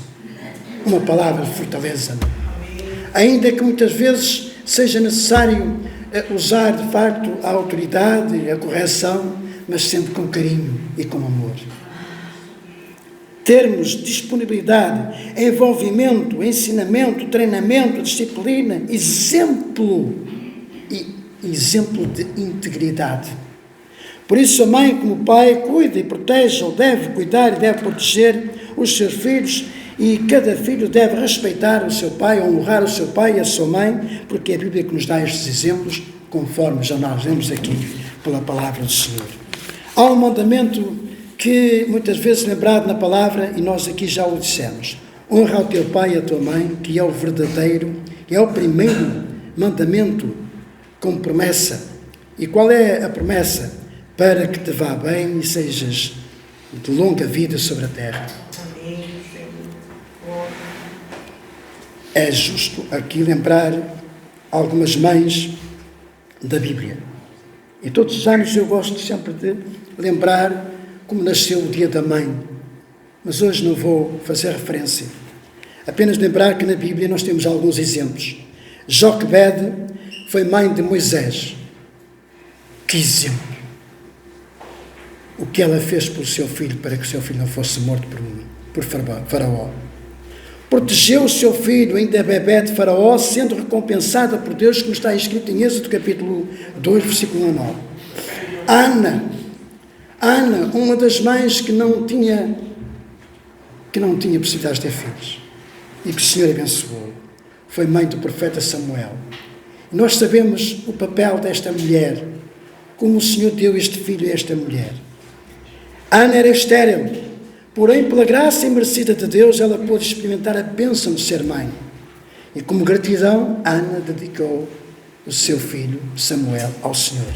uma palavra de fortaleza. Ainda que muitas vezes seja necessário usar, de facto, a autoridade, a correção, mas sempre com carinho e com amor. Termos disponibilidade, envolvimento, ensinamento, treinamento, disciplina, exemplo de integridade. Por isso a mãe, como o pai, cuida e protege, ou deve cuidar e deve proteger os seus filhos, e cada filho deve respeitar o seu pai, honrar o seu pai e a sua mãe, porque é a Bíblia que nos dá estes exemplos, conforme já nós lemos aqui pela palavra do Senhor. Há um mandamento que muitas vezes lembrado na palavra, e nós aqui já o dissemos: honra o teu pai e a tua mãe, que é o verdadeiro, é o primeiro mandamento com promessa. E qual é a promessa? Para que te vá bem e sejas de longa vida sobre a terra. É justo aqui lembrar algumas mães da Bíblia. E todos os anos eu gosto sempre de lembrar como nasceu o dia da mãe. Mas hoje não vou fazer referência. Apenas lembrar que na Bíblia nós temos alguns exemplos. Joquebede foi mãe de Moisés. Que exemplo! O que ela fez pelo seu filho para que o seu filho não fosse morto por Faraó. Protegeu o seu filho, ainda bebé de Faraó, sendo recompensada por Deus, como está escrito em Êxodo capítulo 2, versículo 9. Ana, uma das mães que não tinha possibilidade de ter filhos, e que o Senhor abençoou, foi mãe do profeta Samuel. E nós sabemos o papel desta mulher, como o Senhor deu este filho a esta mulher. Ana era estéril, porém, pela graça imerecida de Deus, ela pôde experimentar a bênção de ser mãe. E como gratidão, Ana dedicou o seu filho Samuel ao Senhor.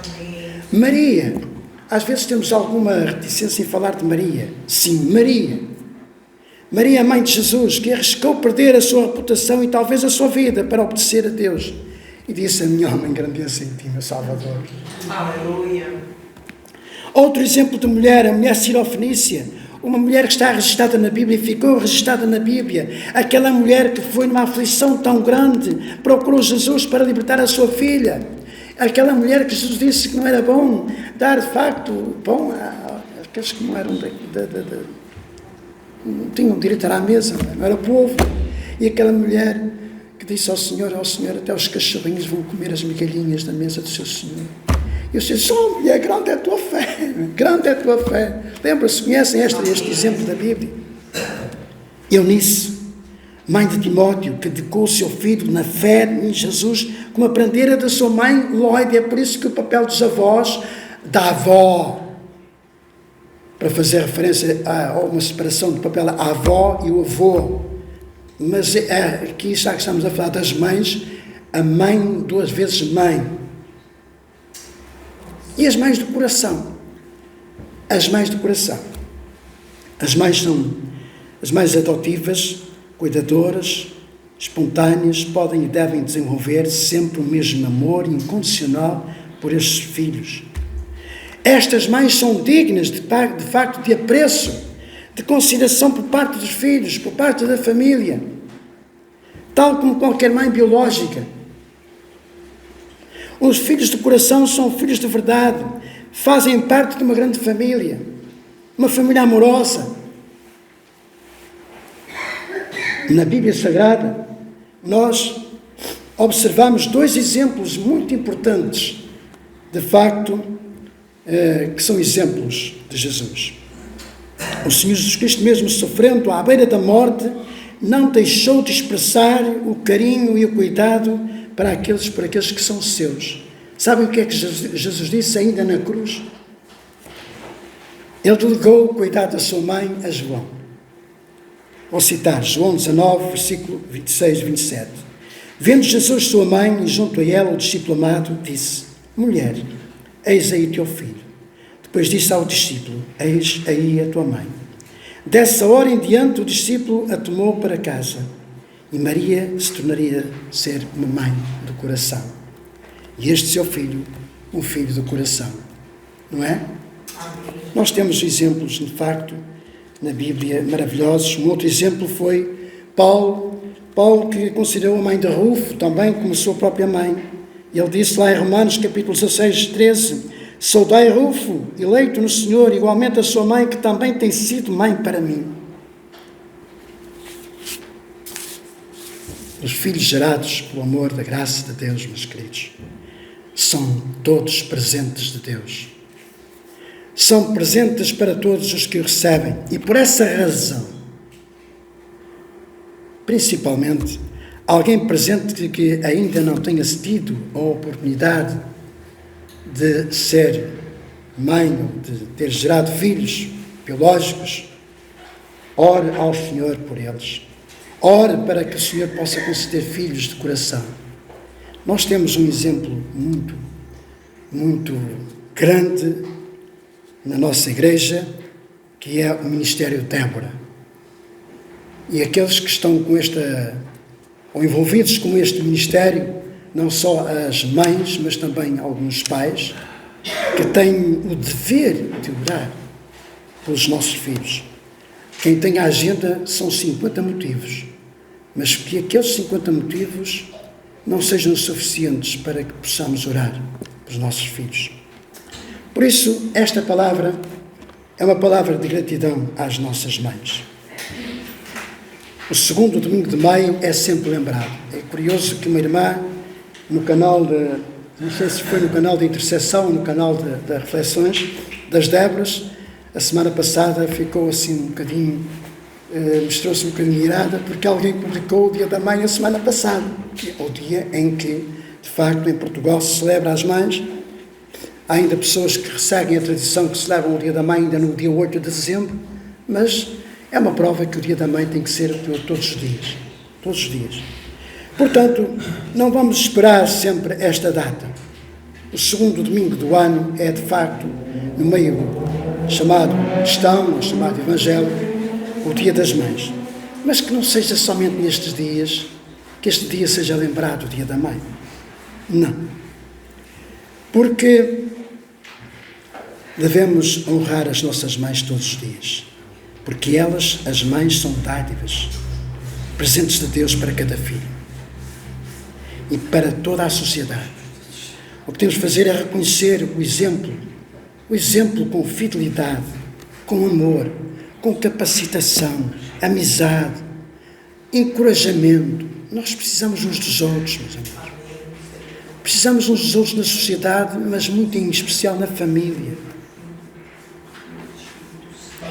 Amém. Maria, às vezes temos alguma reticência em falar de Maria. Sim, Maria. Maria, a mãe de Jesus, que arriscou perder a sua reputação e talvez a sua vida para obedecer a Deus. E disse: a minha alma engrandeça em ti, meu Salvador. Aleluia. Outro exemplo de mulher, a mulher Sirofenícia, uma mulher que está registrada na Bíblia e ficou registrada na Bíblia. Aquela mulher que foi numa aflição tão grande, procurou Jesus para libertar a sua filha. Aquela mulher que Jesus disse que não era bom dar, de facto, pão àqueles que não eram não tinham direito à mesa, não era povo. E aquela mulher que disse ao Senhor, até os cachorrinhos vão comer as migalhinhas da mesa do seu Senhor. E eu disse: mulher, grande é a tua fé, grande é a tua fé. Lembra-se, conhecem este exemplo da Bíblia? Eunice, mãe de Timóteo, que dedicou o seu filho na fé em Jesus, como aprendera da sua mãe Lóide. É por isso que o papel dos avós, da avó, para fazer referência a uma separação do papel a avó e o avô. Mas aqui já que estamos a falar das mães, a mãe, duas vezes mãe. E as mães do coração. As mães do coração. As mães são as mães adotivas, cuidadoras, espontâneas, podem e devem desenvolver sempre o mesmo amor incondicional por estes filhos. Estas mães são dignas de facto de apreço, de consideração por parte dos filhos, por parte da família, tal como qualquer mãe biológica. Os filhos do coração são filhos de verdade, fazem parte de uma grande família, uma família amorosa. Na Bíblia Sagrada, nós observamos dois exemplos muito importantes de facto, que são exemplos de Jesus. O Senhor Jesus Cristo, mesmo sofrendo à beira da morte, não deixou de expressar o carinho e o cuidado por aqueles que são seus. Sabem o que é que Jesus disse ainda na cruz? Ele delegou o cuidado da sua mãe a João. Vou citar João 19, versículo 26 e 27. Vendo Jesus sua mãe e junto a ela o discípulo amado, disse: mulher, eis aí teu filho. Depois disse ao discípulo: eis aí a tua mãe. Dessa hora em diante o discípulo a tomou para casa, e Maria se tornaria ser uma mãe do coração. E este seu filho, um filho do coração. Não é? Nós temos exemplos, de facto, na Bíblia maravilhosos. Um outro exemplo foi Paulo, que considerou a mãe de Rufo também como sua própria mãe. E ele disse lá em Romanos capítulo 16, 13: saudai Rufo, eleito no Senhor, igualmente a sua mãe, que também tem sido mãe para mim. Os filhos gerados pelo amor da graça de Deus, meus queridos, são todos presentes de Deus. São presentes para todos os que o recebem. E por essa razão, principalmente, alguém presente que ainda não tenha tido a oportunidade de ser mãe, de ter gerado filhos biológicos, ore ao Senhor por eles. Ore para que o Senhor possa conceder filhos de coração. Nós temos um exemplo muito, muito grande na nossa igreja, que é o Ministério Débora. E aqueles que estão ou envolvidos com este ministério, não só as mães, mas também alguns pais, que têm o dever de orar pelos nossos filhos. Quem tem a agenda são 50 motivos, mas que aqueles 50 motivos não sejam suficientes para que possamos orar pelos nossos filhos. Por isso, esta palavra é uma palavra de gratidão às nossas mães. O segundo domingo de maio é sempre lembrado. É curioso que uma irmã, no canal não sei se foi no canal de intercessão, no canal de reflexões das Déboras, a semana passada ficou assim um bocadinho, mostrou-se um bocadinho irada, porque alguém publicou o Dia da Mãe a semana passada, que é o dia em que, de facto, em Portugal se celebra as mães. Há ainda pessoas que seguem a tradição que celebram o Dia da Mãe ainda no dia 8 de dezembro, mas é uma prova que o Dia da Mãe tem que ser todos os dias. Todos os dias. Portanto, não vamos esperar sempre esta data. O segundo domingo do ano é, de facto, no meio chamado cristão, ou chamado evangélico, o Dia das Mães. Mas que não seja somente nestes dias, que este dia seja lembrado o Dia da Mãe. Não. Porque devemos honrar as nossas mães todos os dias. Porque elas, as mães, são dádivas, presentes de Deus para cada filho e para toda a sociedade. O que temos de fazer é reconhecer o exemplo com fidelidade, com amor, com capacitação, amizade, encorajamento. Nós precisamos uns dos outros, meus amigos. Precisamos uns dos outros na sociedade, mas muito em especial na família.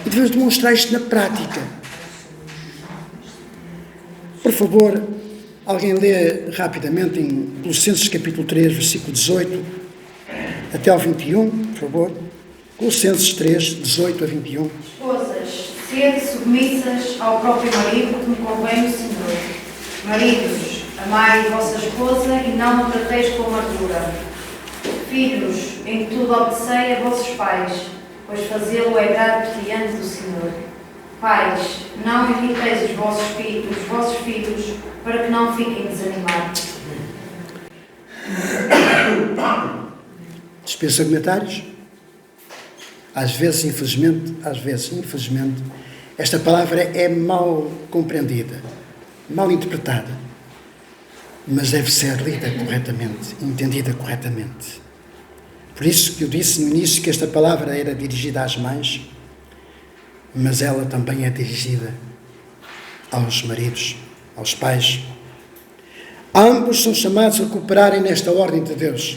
E devemos demonstrar isto na prática. Por favor, alguém lê rapidamente em Colossenses capítulo 3, versículo 18 até ao 21, por favor. Colossenses 3, 18 a 21.
Esposas, sede submissas ao próprio marido, como convém no Senhor. Maridos, amai a vossa esposa e não a trateis com amargura. Filhos, em tudo obedecei a vossos pais, pois fazê-lo é grato diante do Senhor. Pais, não irriteis os vossos filhos, para que não fiquem desanimados.
Dispensa comentários? Às vezes, infelizmente, esta palavra é mal compreendida, mal interpretada, mas deve ser lida corretamente, entendida corretamente. Por isso que eu disse no início que esta palavra era dirigida às mães, mas ela também é dirigida aos maridos, aos pais. Ambos são chamados a cooperarem nesta ordem de Deus.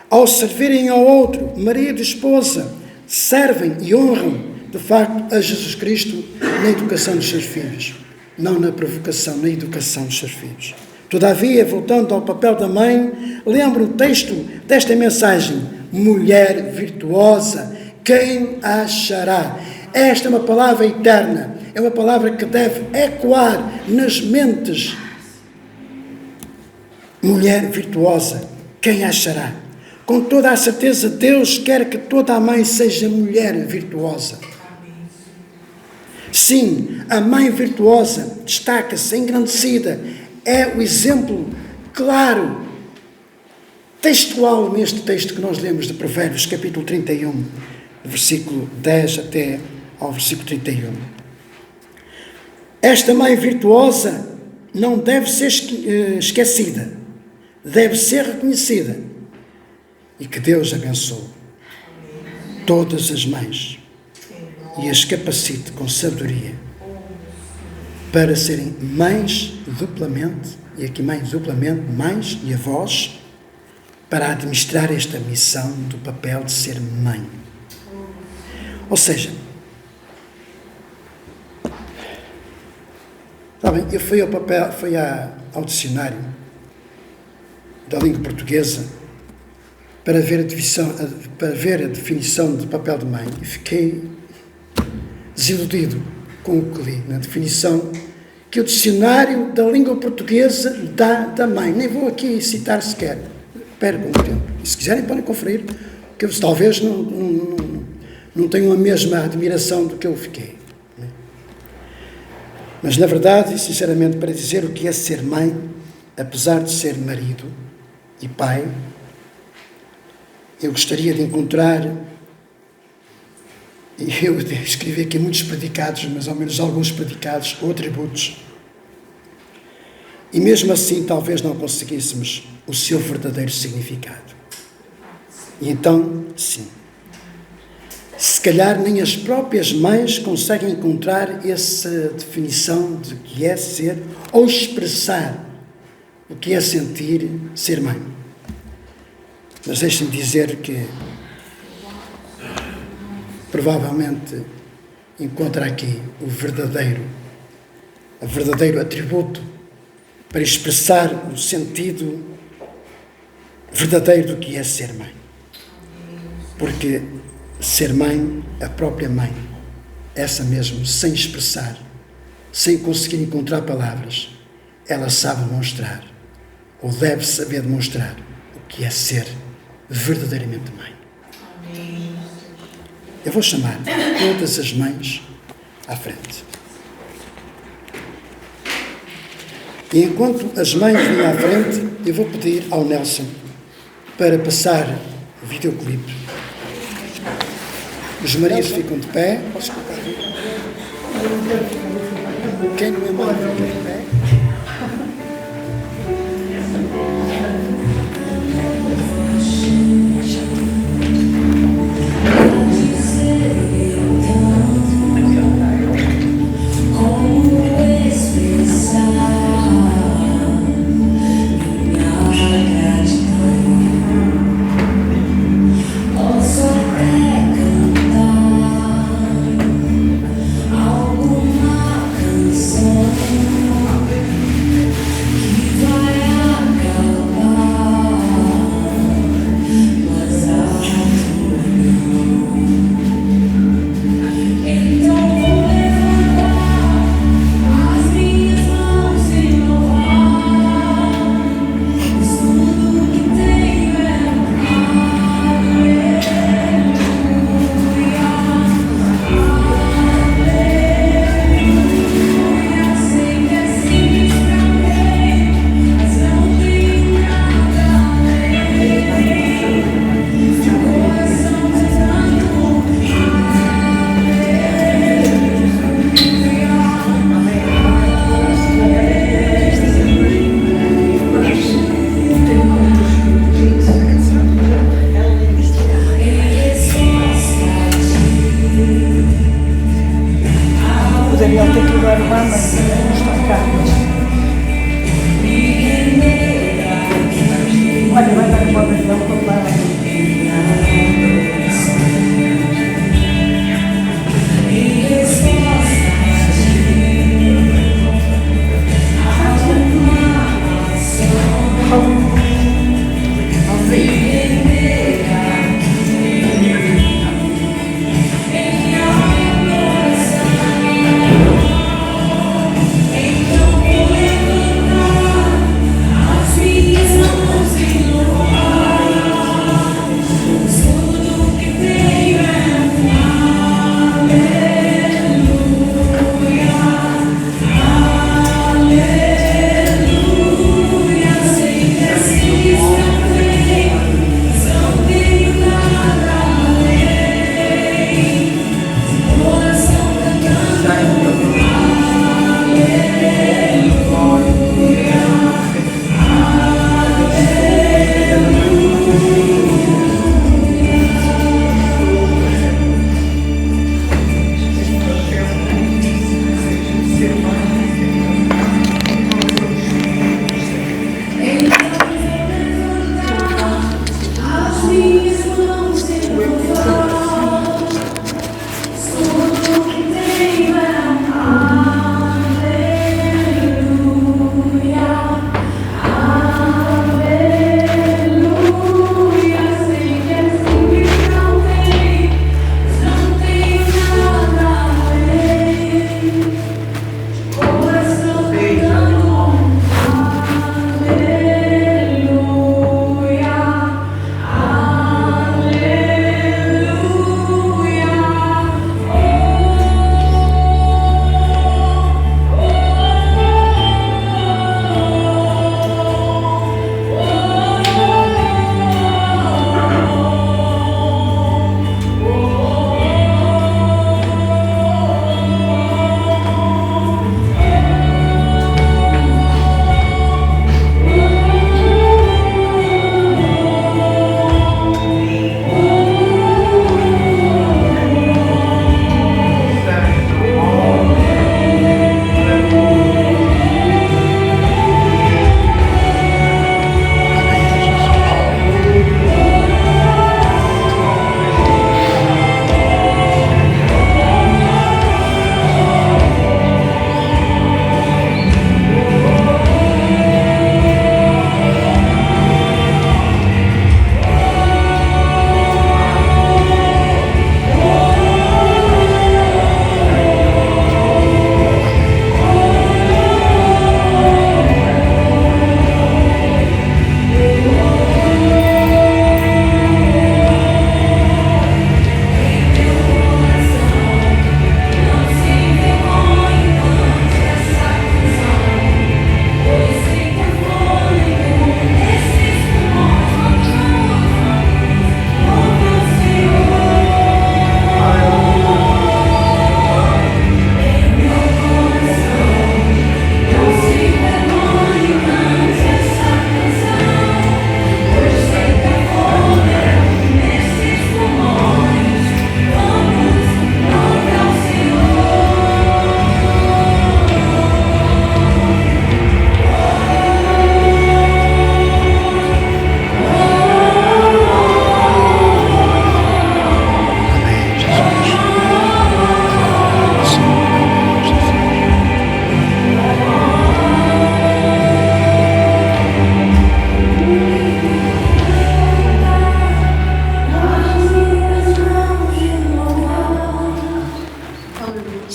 Ao servirem ao outro, marido e esposa, servem e honram, de facto, a Jesus Cristo na educação dos seus filhos. Não na provocação, na educação dos seus filhos. Todavia, voltando ao papel da mãe, lembro o texto desta mensagem: mulher virtuosa, quem a achará? Esta é uma palavra eterna, é uma palavra que deve ecoar nas mentes. Mulher virtuosa, quem a achará? Com toda a certeza, Deus quer que toda a mãe seja mulher virtuosa. Sim, a mãe virtuosa destaca-se, engrandecida, é o exemplo claro, textual neste texto que nós lemos de Provérbios, capítulo 31, versículo 10 até ao versículo 31. Esta mãe virtuosa não deve ser esquecida, deve ser reconhecida, e que Deus abençoe todas as mães e as capacite com sabedoria para serem mães duplamente, e aqui mães duplamente, mães e avós, para administrar esta missão do papel de ser mãe. Ou seja, sabem, eu fui ao dicionário da língua portuguesa para ver a definição de papel de mãe, e fiquei desiludido com o que li na definição que o dicionário da língua portuguesa dá da mãe. Nem vou aqui citar sequer, percam o tempo. E se quiserem podem conferir, que eu talvez não tenham a mesma admiração do que eu fiquei. Mas na verdade, e sinceramente, para dizer o que é ser mãe, apesar de ser marido e pai, eu gostaria de encontrar, e eu escrevi aqui muitos predicados, mas ao menos alguns predicados ou atributos, e mesmo assim talvez não conseguíssemos o seu verdadeiro significado. E então, sim, se calhar nem as próprias mães conseguem encontrar essa definição de que é ser, ou expressar o que é sentir ser mãe. Mas deixem-me dizer que provavelmente encontra aqui o verdadeiro atributo para expressar o sentido verdadeiro do que é ser mãe. Porque ser mãe, a própria mãe, essa mesmo, sem expressar, sem conseguir encontrar palavras, ela sabe demonstrar, ou deve saber demonstrar, o que é ser verdadeiramente mãe. Eu vou chamar todas as mães à frente. E enquanto as mães vêm à frente, eu vou pedir ao Nelson para passar o videoclipe. Os maridos ficam de pé. Posso colocar aqui? Quem não é mãe fica de pé.
Alguma canção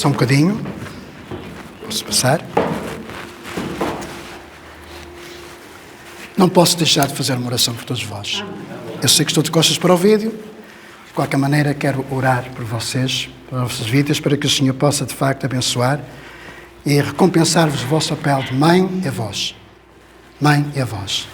Só um bocadinho. Posso passar? Não posso deixar de fazer uma oração por todos vós. Eu sei que estou de costas para o vídeo. De qualquer maneira, quero orar por vocês, pelas vossas vidas, para que o Senhor possa, de facto, abençoar e recompensar-vos o vosso papel de mãe e avós. Mãe e avós.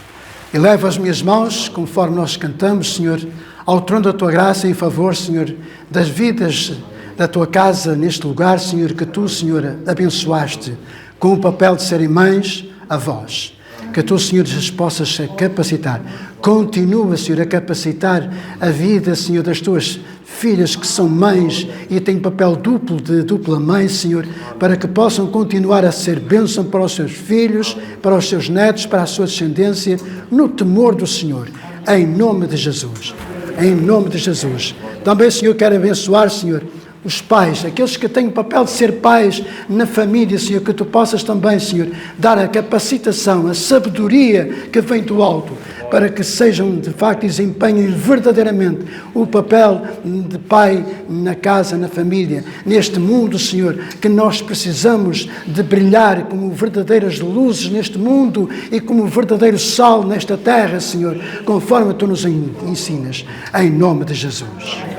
E levo as minhas mãos, conforme nós cantamos, Senhor, ao trono da Tua graça em favor, Senhor, das vidas da Tua casa neste lugar, Senhor, que Tu, Senhor, abençoaste com o papel de serem mães, avós. Que Tu, Senhor, as possas capacitar. Continua, Senhor, a capacitar a vida, Senhor, das Tuas filhas que são mães e têm papel duplo, de dupla mãe, Senhor, para que possam continuar a ser bênção para os seus filhos, para os seus netos, para a sua descendência, no temor do Senhor, em nome de Jesus. Em nome de Jesus. Também, Senhor, quero abençoar, Senhor, os pais, aqueles que têm o papel de ser pais na família, Senhor, que Tu possas também, Senhor, dar a capacitação, a sabedoria que vem do alto, para que sejam, de facto, desempenhem verdadeiramente o papel de pai na casa, na família, neste mundo, Senhor, que nós precisamos de brilhar como verdadeiras luzes neste mundo e como verdadeiro sal nesta terra, Senhor, conforme Tu nos ensinas, em nome de Jesus.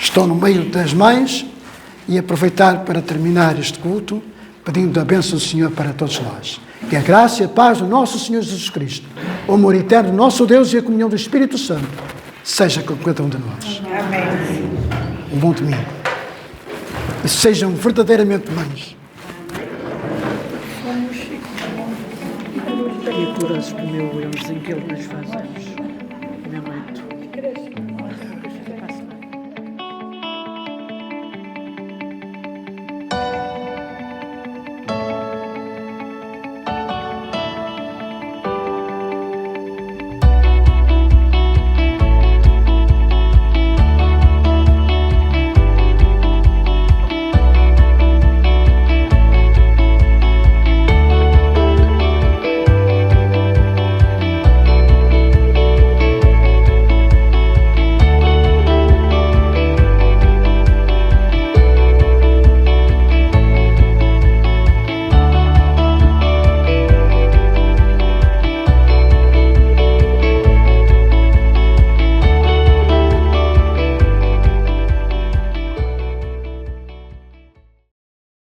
Estou no meio das mães e aproveitar para terminar este culto, pedindo a bênção do Senhor para todos nós. Que a graça e a paz do nosso Senhor Jesus Cristo, o amor eterno do nosso Deus e a comunhão do Espírito Santo, seja com cada um de nós.
Amém.
Um bom domingo. E sejam verdadeiramente mães.
E curosos do meu Deus, em que Ele nos faz anos.